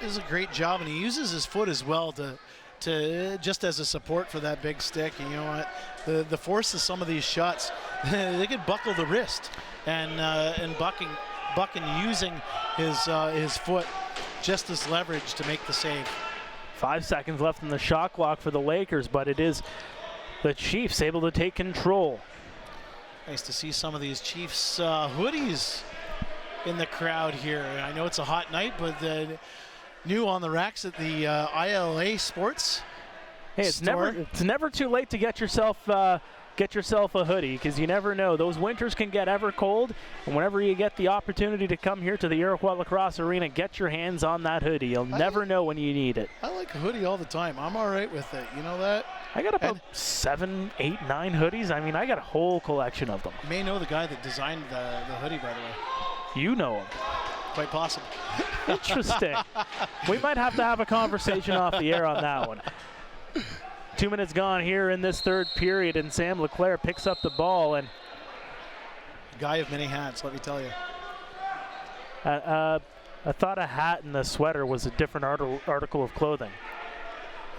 does a great job, and he uses his foot as well to just as a support for that big stick. And you know what? The force of some of these shots, they could buckle the wrist. And Buchan using his foot just as leverage to make the save. 5 seconds left in the shot clock for the Lakers, but it is the Chiefs able to take control. Nice to see some of these Chiefs hoodies in the crowd here. I know it's a hot night, but new on the racks at the ILA Sports. Hey, it's never too late to get yourself a hoodie, because you never know. Those winters can get ever cold, and whenever you get the opportunity to come here to the Iroquois Lacrosse Arena, get your hands on that hoodie. You'll never know when you need it. I like a hoodie all the time. I'm all right with it. You know that? I got about 7, 8, 9 hoodies. I mean, I got a whole collection of them. You may know the guy that designed the hoodie, by the way. You know him. Quite possible. Interesting. We might have to have a conversation off the air on that one. 2 minutes gone here in this third period, and Sam Leclerc picks up the ball. And guy of many hats, let me tell you. I thought a hat and a sweater was a different article of clothing.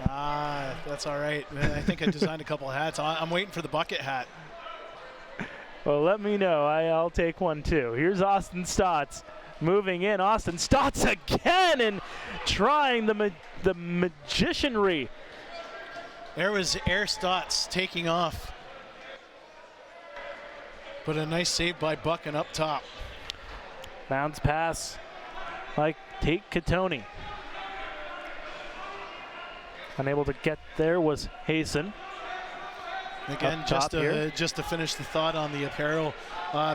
That's all right. I think I designed a couple of hats. I'm waiting for the bucket hat. Well, let me know. I'll take one too. Here's Austin Stotts moving in. Austin Stotts again, and trying the magicianry. There was Air Stotts taking off. But a nice save by Buchan up top. Bounce pass like Tate Katoni. Unable to get there was Hasten. Again, just to finish the thought on the apparel,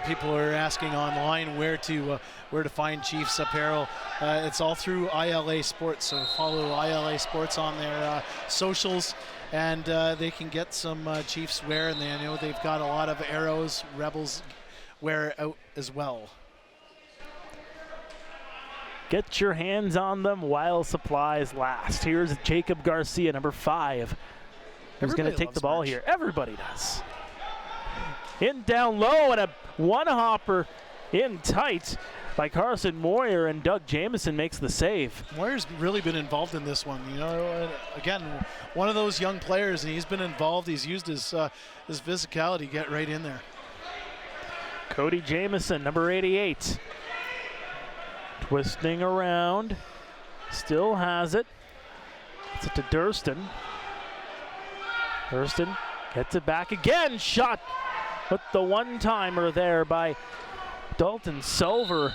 people are asking online where to find Chiefs apparel. It's all through ILA Sports, so follow ILA Sports on their socials, and they can get some Chiefs wear, and I know they've got a lot of Arrows, Rebels wear out as well. Get your hands on them while supplies last. Here's Jacob Garcia, number 5. Who's going to take the ball here? Everybody does. In down low, and a one-hopper in tight. by Carson Moyer, and Doug Jamieson makes the save. Moyer's really been involved in this one. You know, again, one of those young players, and he's been involved. He's used his physicality to get right in there. Cody Jamieson, number 88. Twisting around. Still has it. Gets it to Durston. Durston gets it back again. Shot with the one-timer there by Dalton Silver.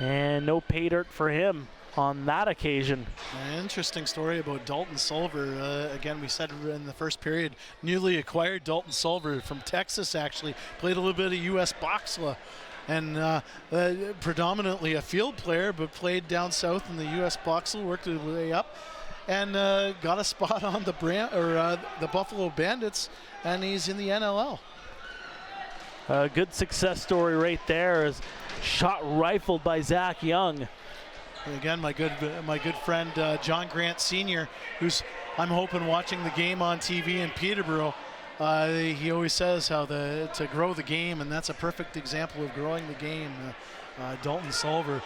And no pay dirt for him on that occasion. An interesting story about Dalton Silver. Again, we said in the first period, newly acquired Dalton Silver from Texas, actually. Played a little bit of U.S. Boxla. And predominantly a field player, but played down south in the U.S. Boxla, worked his way up, and got a spot on the Buffalo Bandits, and he's in the NLL. A good success story right there, is shot rifled by Zach Young. And again, my good friend John Grant Sr., who's I'm hoping watching the game on TV in Peterborough. He always says how to grow the game, and that's a perfect example of growing the game. Dalton Silver.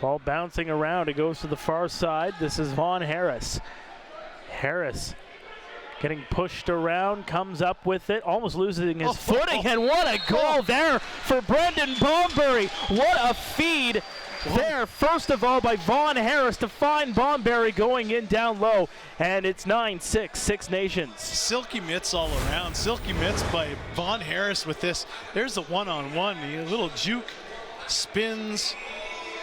Ball bouncing around. It goes to the far side. This is Vaughn Harris. Harris getting pushed around, comes up with it, almost losing his footing, and what a goal there for Brendan Bomberry. What a feed there, first of all, by Vaughn Harris to find Bomberry going in down low, and it's 9-6, Six Nations. Silky mitts all around. Silky mitts by Vaughn Harris with this. There's the one-on-one, a little juke, spins.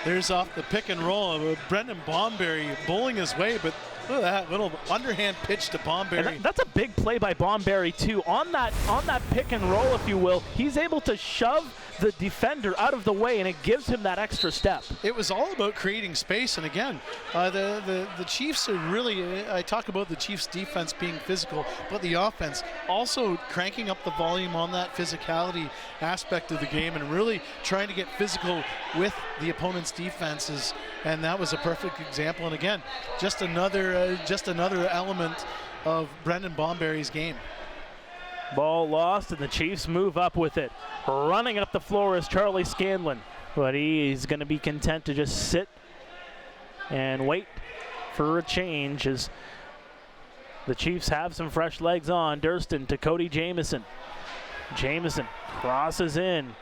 There's off the pick and roll. Brendan Bomberry bowling his way, but look at that little underhand pitch to Bomberry. That's a big play by Bomberry too. On that pick and roll, if you will, he's able to shove the defender out of the way, and it gives him that extra step. It was all about creating space, and again, the Chiefs are really, I talk about the Chiefs defense being physical, but the offense also cranking up the volume on that physicality aspect of the game and really trying to get physical with the opponent's defenses, and that was a perfect example. And again, just another element of Brendan Bomberry's game. Ball lost, and the Chiefs move up with it. Running up the floor is Charlie Scanlon, but he's going to be content to just sit and wait for a change as the Chiefs have some fresh legs on. Durston to Cody Jamieson. Jamieson crosses in.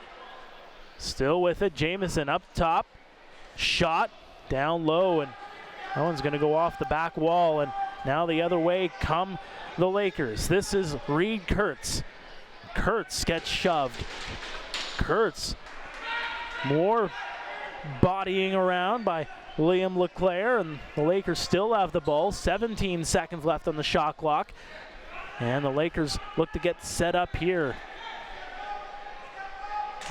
Still with it. Jamieson up top. Shot down low, and that one's going to go off the back wall, and now the other way come the Lakers. This is Reed Kurtz. Kurtz gets shoved. Kurtz, more bodying around by Liam LeClaire, and the Lakers still have the ball. 17 seconds left on the shot clock, and the Lakers look to get set up here.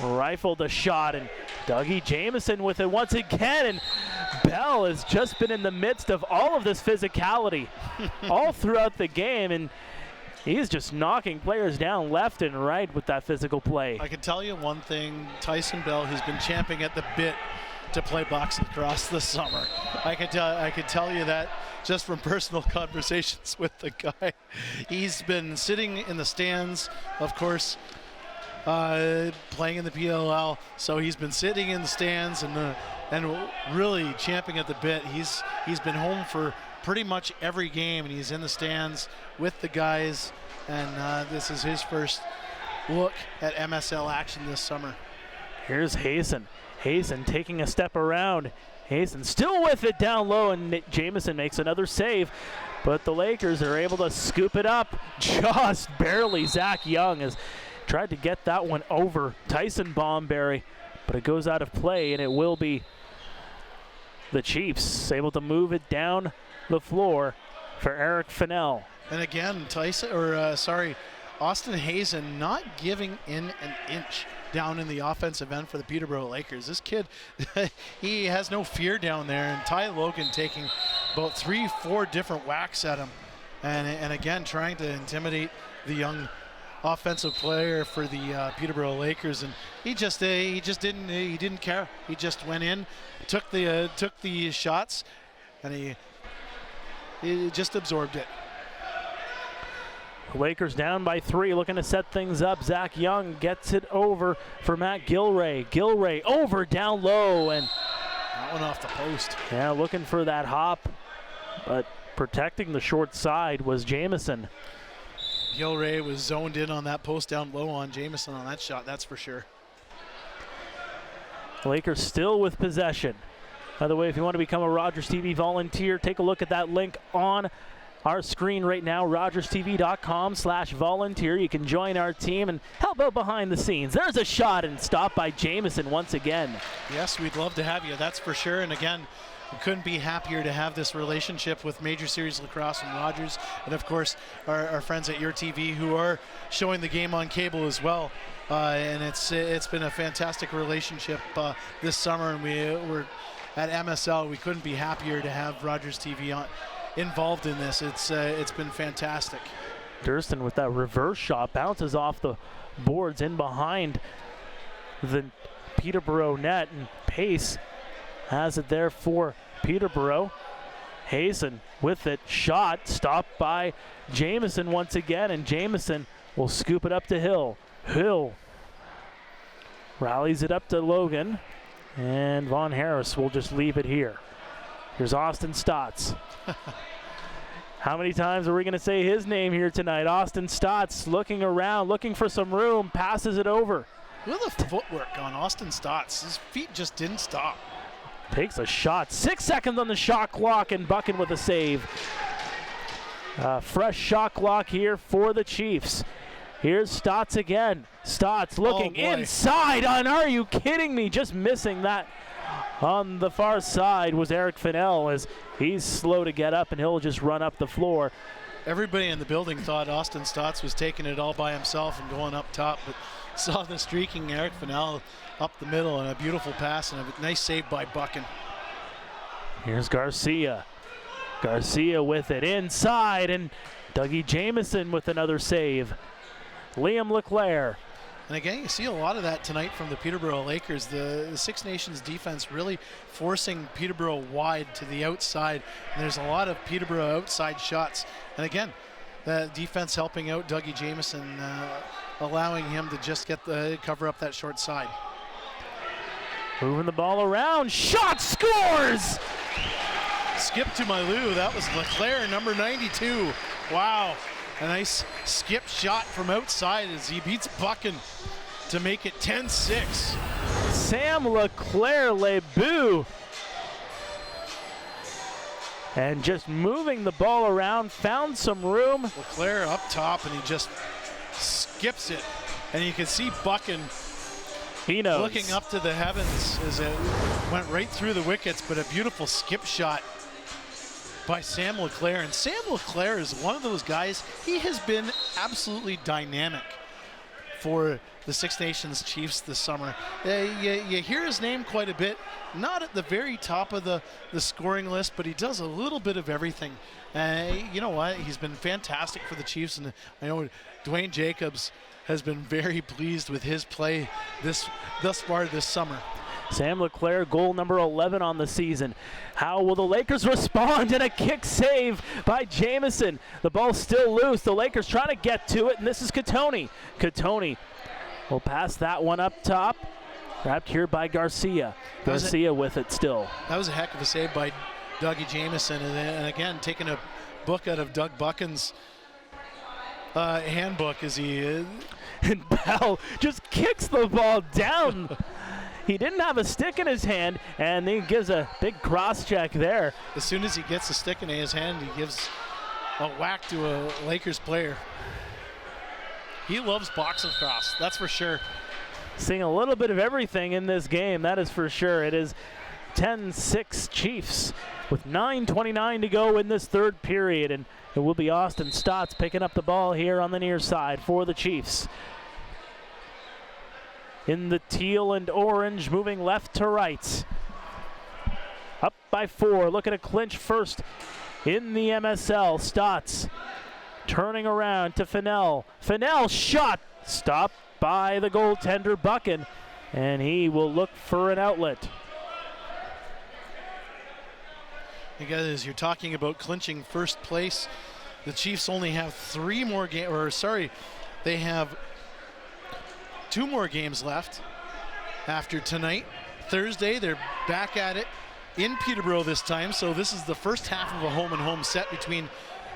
Rifled a shot, and Dougie Jamieson with it once again, and Bell has just been in the midst of all of this physicality all throughout the game, and he's just knocking players down left and right with that physical play. I can tell you one thing, Tyson Bell has been champing at the bit to play box lacrosse this summer. I could tell you that just from personal conversations with the guy. He's been sitting in the stands, of course, playing in the PLL, so he's been sitting in the stands and really champing at the bit. He's been home for pretty much every game, and he's in the stands with the guys, and this is his first look at MSL action this summer. Here's Hazen. Hazen taking a step around. Hazen still with it down low, and Jamieson makes another save, but the Lakers are able to scoop it up just barely. Zach Young has tried to get that one over Tyson Bomberry, but it goes out of play, and it will be the Chiefs able to move it down the floor for Eric Fennell. And again, Austin Hazen not giving in an inch down in the offensive end for the Peterborough Lakers. This kid, he has no fear down there, and Ty Logan taking about 3-4 different whacks at him, and again trying to intimidate the young offensive player for the Peterborough Lakers, and he didn't care. He just went in, took the shots, and he just absorbed it. Lakers down by 3, looking to set things up. Zach Young gets it over for Matt Gilray. Gilray over down low, and that one off the post. Yeah, looking for that hop, but protecting the short side was Jamison. Gilray was zoned in on that post down low on Jamison on that shot, that's for sure. Lakers still with possession. By the way, if you want to become a Rogers TV volunteer, take a look at that link on our screen right now, rogerstv.com/volunteer. You can join our team and help out behind the scenes. There's a shot and stopped by Jamison once again. Yes, we'd love to have you, that's for sure. And again, we couldn't be happier to have this relationship with Major Series Lacrosse and Rogers, and of course our friends at Your TV who are showing the game on cable as well. And it's been a fantastic relationship this summer, and we're at MSL. We couldn't be happier to have Rogers TV involved in this. It's been fantastic. Durston with that reverse shot, bounces off the boards in behind the Peterborough net, and Pace has it there for Peterborough. Hazen with it, shot stopped by Jamison once again, and Jamison will scoop it up to Hill. Hill rallies it up to Logan, and Von Harris will just leave it here. Here's Austin Stotts. How many times are we going to say his name here tonight? Austin Stotts looking around, looking for some room, passes it over. Look at the footwork on Austin Stotts. His feet just didn't stop. Takes a shot. 6 seconds on the shot clock, and Buchan with a save. Fresh shot clock here for the Chiefs. Here's Stotts again. Stotts looking inside on, are you kidding me? Just missing that. On the far side was Eric Fennell, as he's slow to get up and he'll just run up the floor. Everybody in the building thought Austin Stotts was taking it all by himself and going up top, but saw the streaking Eric Fennell up the middle, and a beautiful pass and a nice save by Buchan. Here's Garcia. Garcia with it inside, and Dougie Jamison with another save. Liam Leclerc. And again, you see a lot of that tonight from the Peterborough Lakers. The Six Nations defense really forcing Peterborough wide to the outside. And there's a lot of Peterborough outside shots. And again, the defense helping out Dougie Jamison, allowing him to just get the cover up that short side. Moving the ball around, shot, scores! Skip to Mailou, that was Leclerc, number 92. Wow. A nice skip shot from outside as he beats Buchan to make it 10-6. Sam Leclerc Lebu. And just moving the ball around, found some room. Leclerc up top, and he just skips it. And you can see Buchan looking up to the heavens as it went right through the wickets, but a beautiful skip shot by Sam Leclerc. And Sam Leclerc is one of those guys, he has been absolutely dynamic for the Six Nations Chiefs this summer. You hear his name quite a bit, not at the very top of the scoring list, but he does a little bit of everything. You know what, he's been fantastic for the Chiefs, and I know Dwayne Jacobs has been very pleased with his play thus far this summer. Sam Leclerc, goal number 11 on the season. How will the Lakers respond? And a kick save by Jamison. The ball's still loose. The Lakers trying to get to it, and this is Catoni. Catoni will pass that one up top. Grabbed here by Garcia. Garcia with it still. That was a heck of a save by Dougie Jamison. And again, taking a book out of Doug Buchan's handbook as he is. And Bell just kicks the ball down. He didn't have a stick in his hand, and he gives a big cross check there. As soon as he gets a stick in his hand, he gives a whack to a Lakers player. He loves box lacrosse, that's for sure. Seeing a little bit of everything in this game, that is for sure. It is 10-6 Chiefs with 9:29 to go in this third period, and it will be Austin Stotts picking up the ball here on the near side for the Chiefs. In the teal and orange, moving left to right. Up by 4, looking to clinch first in the MSL. Stotts turning around to Fennell. Fennell shot, stopped by the goaltender Buchan, and he will look for an outlet. Because you're talking about clinching first place The Chiefs only have 3 more games, or sorry, they have 2 more games left after tonight. Thursday, they're back at it in Peterborough this time, so this is the first half of a home-and-home set between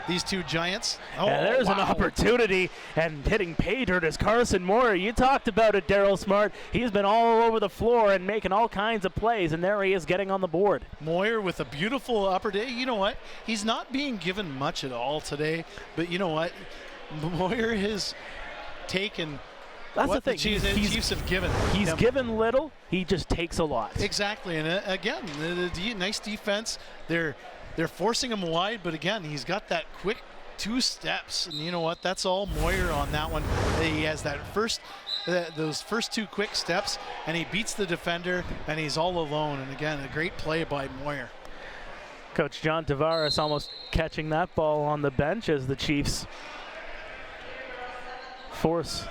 these two giants. Oh, and there's an opportunity, and hitting pay dirt is Carson Moore. You talked about it, Daryl Smart. He's been all over the floor and making all kinds of plays, and there he is getting on the board. Moyer with a beautiful upper day. You know what? He's not being given much at all today, but you know what? Moyer has taken That's what the thing. The Chiefs have given. He's given little. He just takes a lot. Exactly, and again, the nice defense. They're forcing him wide, but again, he's got that quick 2 steps, and you know what? That's all Moyer on that one. He has that those first 2 quick steps, and he beats the defender, and he's all alone. And again, a great play by Moyer. Coach John Tavares almost catching that ball on the bench as the Chiefs forced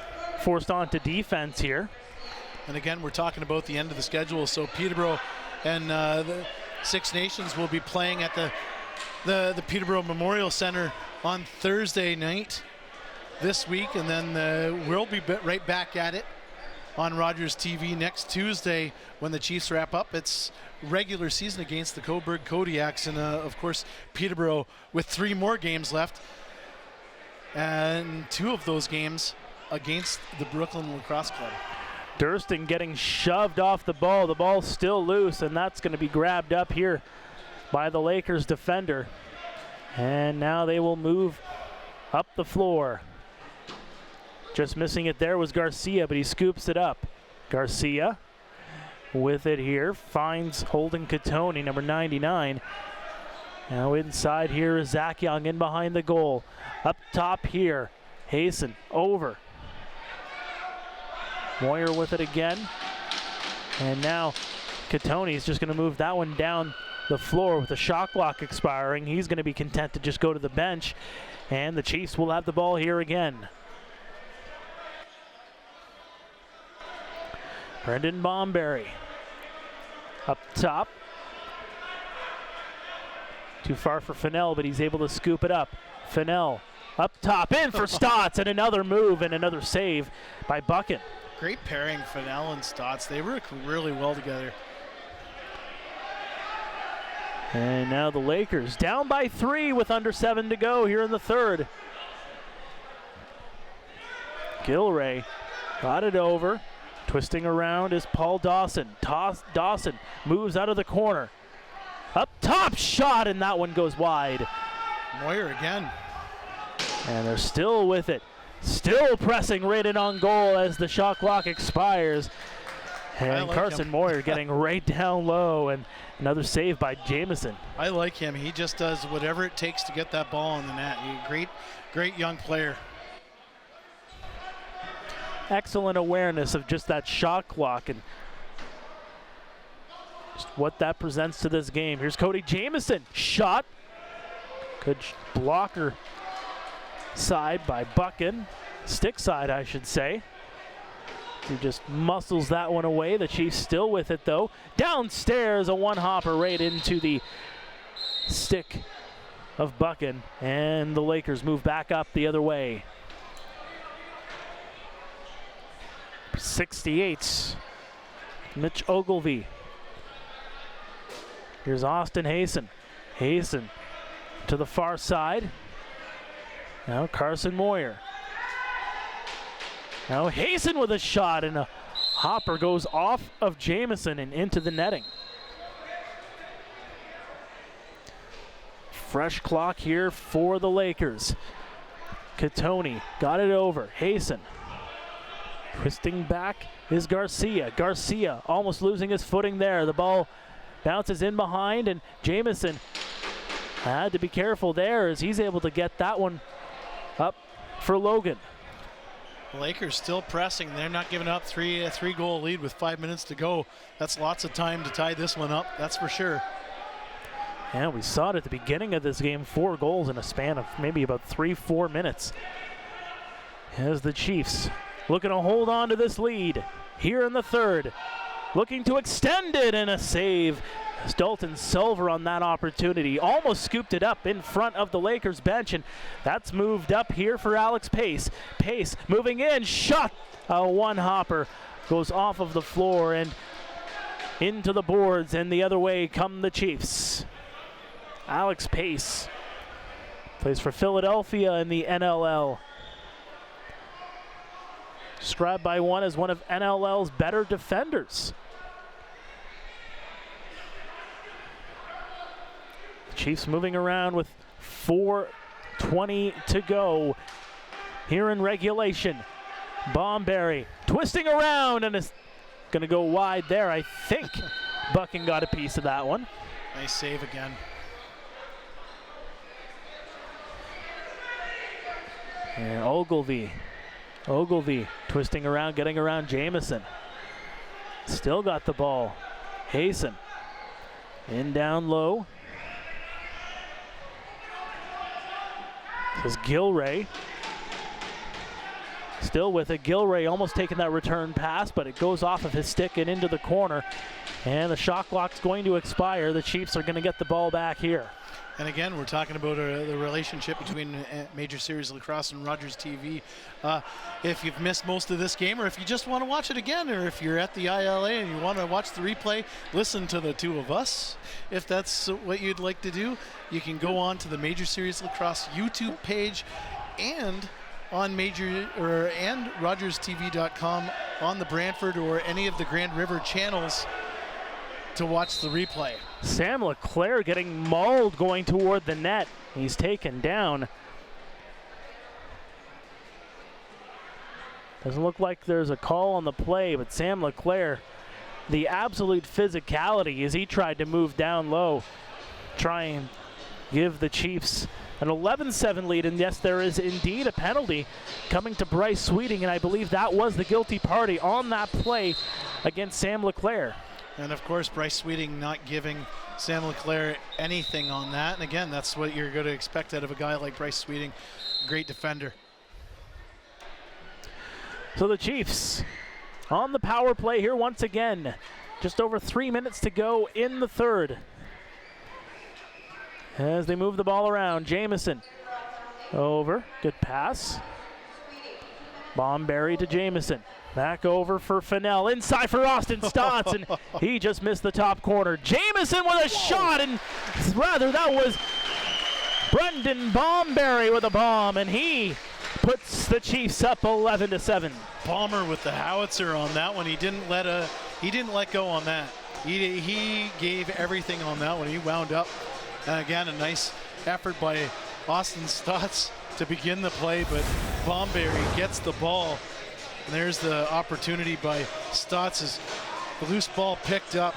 onto defense here. And again, we're talking about the end of the schedule, so Peterborough and the Six Nations will be playing at the Peterborough Memorial Center on Thursday night this week, and then we'll be right back at it on Rogers TV next Tuesday when the Chiefs wrap up. It's regular season against the Coburg Kodiaks, and of course Peterborough with 3 more games left, and 2 of those games against the Brooklyn Lacrosse Club. Durston getting shoved off the ball. The ball's still loose, and that's going to be grabbed up here by the Lakers defender. And now they will move up the floor. Just missing it there was Garcia, but he scoops it up. Garcia with it here, finds Holden Catoni, number 99. Now inside here is Zach Young in behind the goal. Up top here, Hasten over. Moyer with it again. And now Catoni's just going to move that one down the floor with the shot clock expiring. He's going to be content to just go to the bench. And the Chiefs will have the ball here again. Brendan Bomberry up top. Too far for Fennell, but he's able to scoop it up. Fennell up top, in for Stotts, and another move and another save by Buchan. Great pairing, Fennell and Stotts. They work really well together. And now the Lakers down by 3 with under 7 to go here in the third. Gilray got it over. Twisting around is Paul Dawson. Dawson moves out of the corner. Up top, shot, and that one goes wide. Moyer again. And they're still with it. Still pressing right in on goal as the shot clock expires. And like Carson Moyer getting right down low, and another save by Jamison. I like him. He just does whatever it takes to get that ball in the net. He's a great young player. Excellent awareness of just that shot clock and just what that presents to this game. Here's Cody Jamison. Shot. Good blocker side by Buchan. Stick side, I should say. He just muscles that one away. The Chiefs still with it, though. Downstairs, a one-hopper right into the stick of Buchan. And the Lakers move back up the other way. 68. Mitch Ogilvie. Here's Austin Hasten. Hasten to the far side. Now Carson Moyer. Now Hasten with a shot, and a hopper goes off of Jamison and into the netting. Fresh clock here for the Lakers. Catoni got it over. Hasten. Twisting back is Garcia. Garcia almost losing his footing there. The ball bounces in behind, and Jamison had to be careful there as he's able to get that one up for Logan. The Lakers still pressing. They're not giving up a 3-goal lead with 5 minutes to go. That's lots of time to tie this one up, that's for sure. Yeah, we saw it at the beginning of this game, 4 goals in a span of maybe about 3-4 minutes. As the Chiefs looking to hold on to this lead here in the third. Looking to extend it, and a save Stolten Silver on that opportunity. Almost scooped it up in front of the Lakers bench, and that's moved up here for Alex Pace. Pace moving in, shot! A one-hopper goes off of the floor and into the boards, and the other way come the Chiefs. Alex Pace plays for Philadelphia in the NLL. Described by one as one of NLL's better defenders. The Chiefs moving around with 4:20 to go here in regulation. Bomberry twisting around and is going to go wide there. I think Bucking got a piece of that one. Nice save again. And Ogilvy twisting around, getting around Jamison. Still got the ball. Hasten in down low. This is Gilray. Still with it. Gilray almost taking that return pass, but it goes off of his stick and into the corner. And the shot clock's going to expire. The Chiefs are going to get the ball back here. And again, we're talking about the relationship between Major Series Lacrosse and RogersTV. If you've missed most of this game, or if you just want to watch it again, or if you're at the ILA and you want to watch the replay, listen to the two of us. If that's what you'd like to do, you can go on to the Major Series Lacrosse YouTube page and on and RogersTV.com on the Brantford or any of the Grand River channels to watch the replay. Sam LeClaire getting mauled going toward the net. He's taken down. Doesn't look like there's a call on the play, but Sam LeClaire, the absolute physicality as he tried to move down low, try and give the Chiefs an 11-7 lead, and yes, there is indeed a penalty coming to Bryce Sweeting, and I believe that was the guilty party on that play against Sam LeClaire. And of course, Bryce Sweeting not giving Sam LeClaire anything on that. And again, that's what you're going to expect out of a guy like Bryce Sweeting, great defender. So the Chiefs on the power play here once again. Just over 3 minutes to go in the third. As they move the ball around, Jamison over, good pass. Bomberry to Jamison. Back over for Fennell, inside for Austin Stotts, and he just missed the top corner. Jamison with a shot, and rather that was Brendan Bomberry with a bomb, and he puts the Chiefs up 11-7. Bomber with the howitzer on that one. He didn't let go on that. He gave everything on that one. He wound up. And again, a nice effort by Austin Stotts to begin the play, but Bomberry gets the ball. And there's the opportunity by Stotts as the loose ball picked up.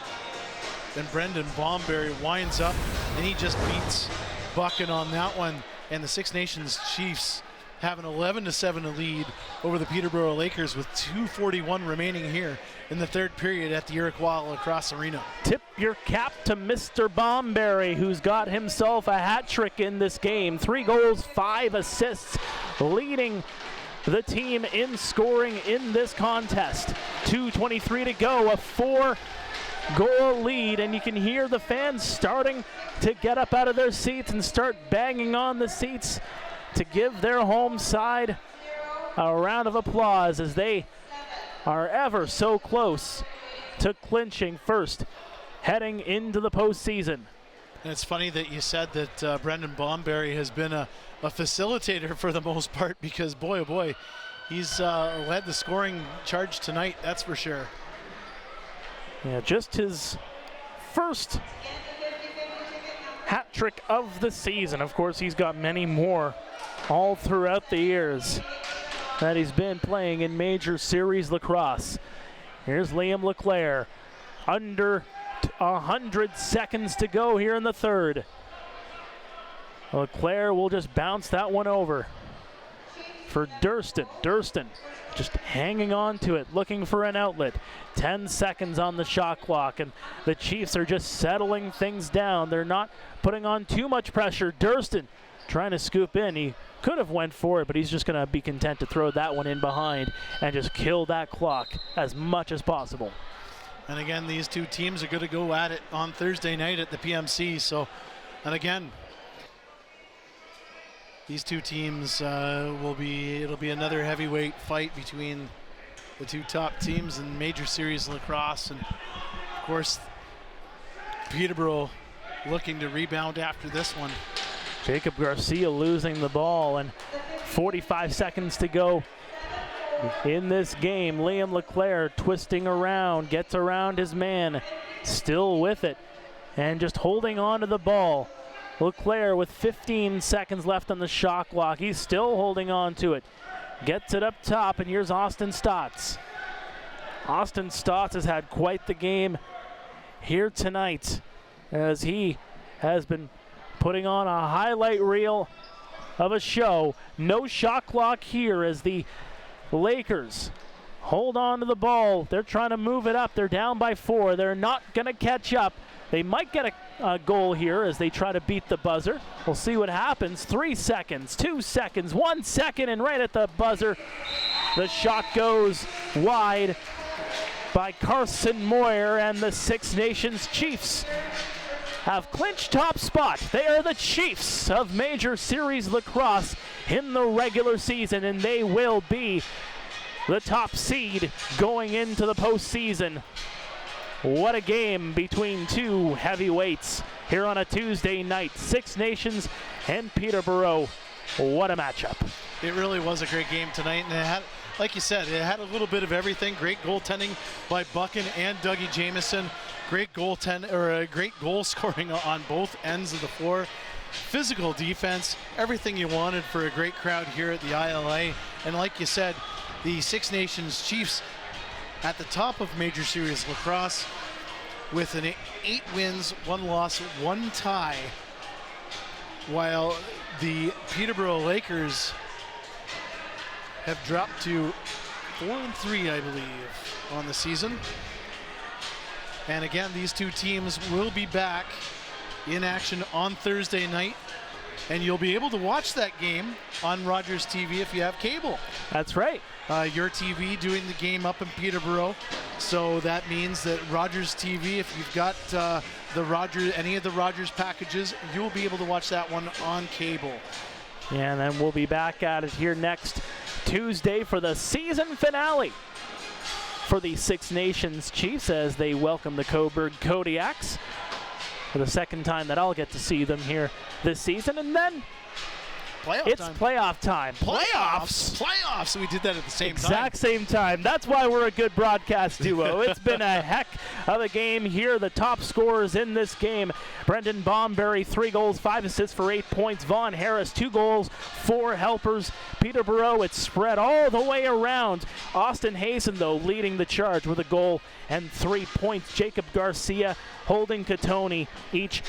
Then Brendan Bomberry winds up, and he just beats Bucking on that one. And the Six Nations Chiefs have an 11-7 lead over the Peterborough Lakers with 2:41 remaining here in the third period at the Iroquois Lacrosse Arena. Tip your cap to Mr. Bomberry, who's got himself a hat trick in this game. 3 goals, 5 assists, leading the team in scoring in this contest. 2:23 to go, a 4-goal lead, and you can hear the fans starting to get up out of their seats and start banging on the seats to give their home side a round of applause as they are ever so close to clinching first, heading into the postseason. And it's funny that you said that Brendan Bomberry has been a facilitator for the most part, because boy, oh boy, he's led the scoring charge tonight, that's for sure. Yeah, just his first hat trick of the season. Of course, he's got many more all throughout the years that he's been playing in Major Series Lacrosse. Here's Liam LeClaire. Under 100 seconds to go here in the third. LeClaire will just bounce that one over for Durston. Durston just hanging on to it, looking for an outlet. 10 seconds on the shot clock, and the Chiefs are just settling things down. They're not putting on too much pressure. Durston trying to scoop in. He could have went for it, but he's just going to be content to throw that one in behind and just kill that clock as much as possible. And again, these two teams are going to go at it on Thursday night at the PMC. So, and again, these two teams it'll be another heavyweight fight between the two top teams in Major Series Lacrosse. And of course, Peterborough looking to rebound after this one. Jacob Garcia losing the ball, and 45 seconds to go in this game. Liam Leclerc twisting around, gets around his man, still with it, and just holding on to the ball. Leclerc with 15 seconds left on the shot clock. He's still holding on to it. Gets it up top, and here's Austin Stotts. Austin Stotts has had quite the game here tonight, as he has been putting on a highlight reel of a show. No shot clock here as the Lakers hold on to the ball. They're trying to move it up. They're down by 4. They're not going to catch up. They might get a goal here as they try to beat the buzzer. We'll see what happens. 3 seconds, 2 seconds, 1 second, and right at the buzzer, the shot goes wide by Carson Moyer, and the Six Nations Chiefs have clinched top spot. They are the Chiefs of Major Series Lacrosse in the regular season, and they will be the top seed going into the postseason. What a game between two heavyweights here on a Tuesday night. Six Nations and Peterborough. What a matchup. It really was a great game tonight, and it had, like you said, it had a little bit of everything. Great goaltending by Buchan and Dougie Jamieson. Great goal scoring on both ends of the floor. Physical defense, everything you wanted for a great crowd here at the ILA. And like you said, the Six Nations Chiefs at the top of Major Series Lacrosse with 8 wins, 1 loss, 1 tie, while the Peterborough Lakers have dropped to 4-3, I believe, on the season. And again, these two teams will be back in action on Thursday night, and you'll be able to watch that game on RogersTV if you have cable. That's right. Your TV doing the game up in Peterborough, so that means that RogersTV, if you've got any of the Rogers packages, you'll be able to watch that one on cable. Yeah, and then we'll be back at it here next Tuesday for the season finale for the Six Nations Chiefs as they welcome the Coburg Kodiaks for the second time that I'll get to see them here this season. And then it's playoff time. Playoffs! We did that at the same time. Exact same time. That's why we're a good broadcast duo. It's been a heck of a game here. The top scorers in this game: Brendan Bomberry, 3 goals, 5 assists for 8 points. Vaughn Harris, 2 goals, 4 helpers. Peterborough, it's spread all the way around. Austin Hazen, though, leading the charge with a goal and 3 points. Jacob Garcia, Holden Catoni, each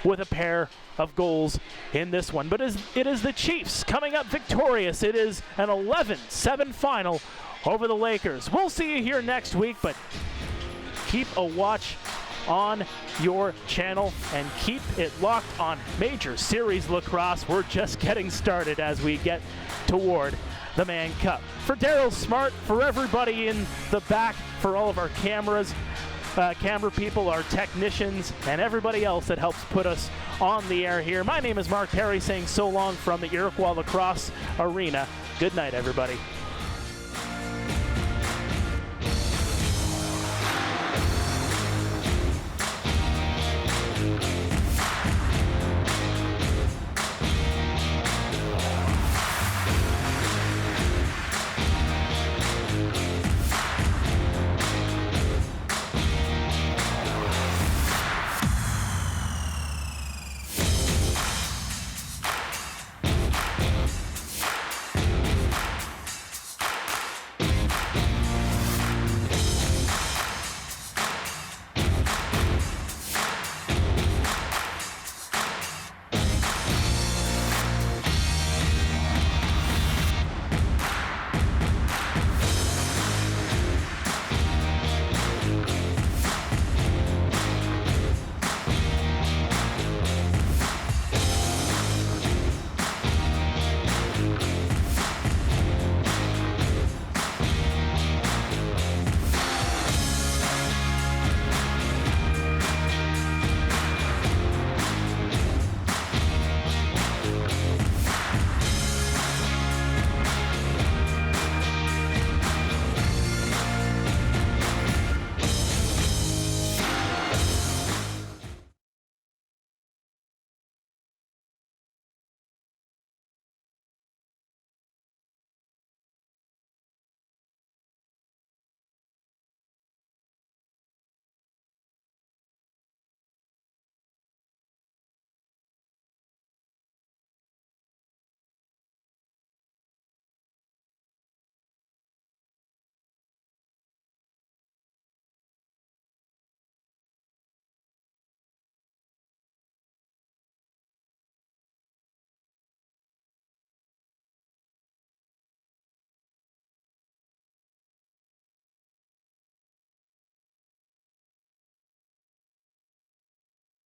with a pair of goals in this one. But it is the Chiefs coming up victorious. It is an 11-7 final over the Lakers. We'll see you here next week, but keep a watch on your channel and keep it locked on Major Series Lacrosse. We're just getting started as we get toward the Mann Cup. For Daryl Smart, for everybody in the back, for all of our cameras, camera people, our technicians, and everybody else that helps put us on the air here. My name is Mark Perry saying so long from the Iroquois Lacrosse Arena. Good night, everybody.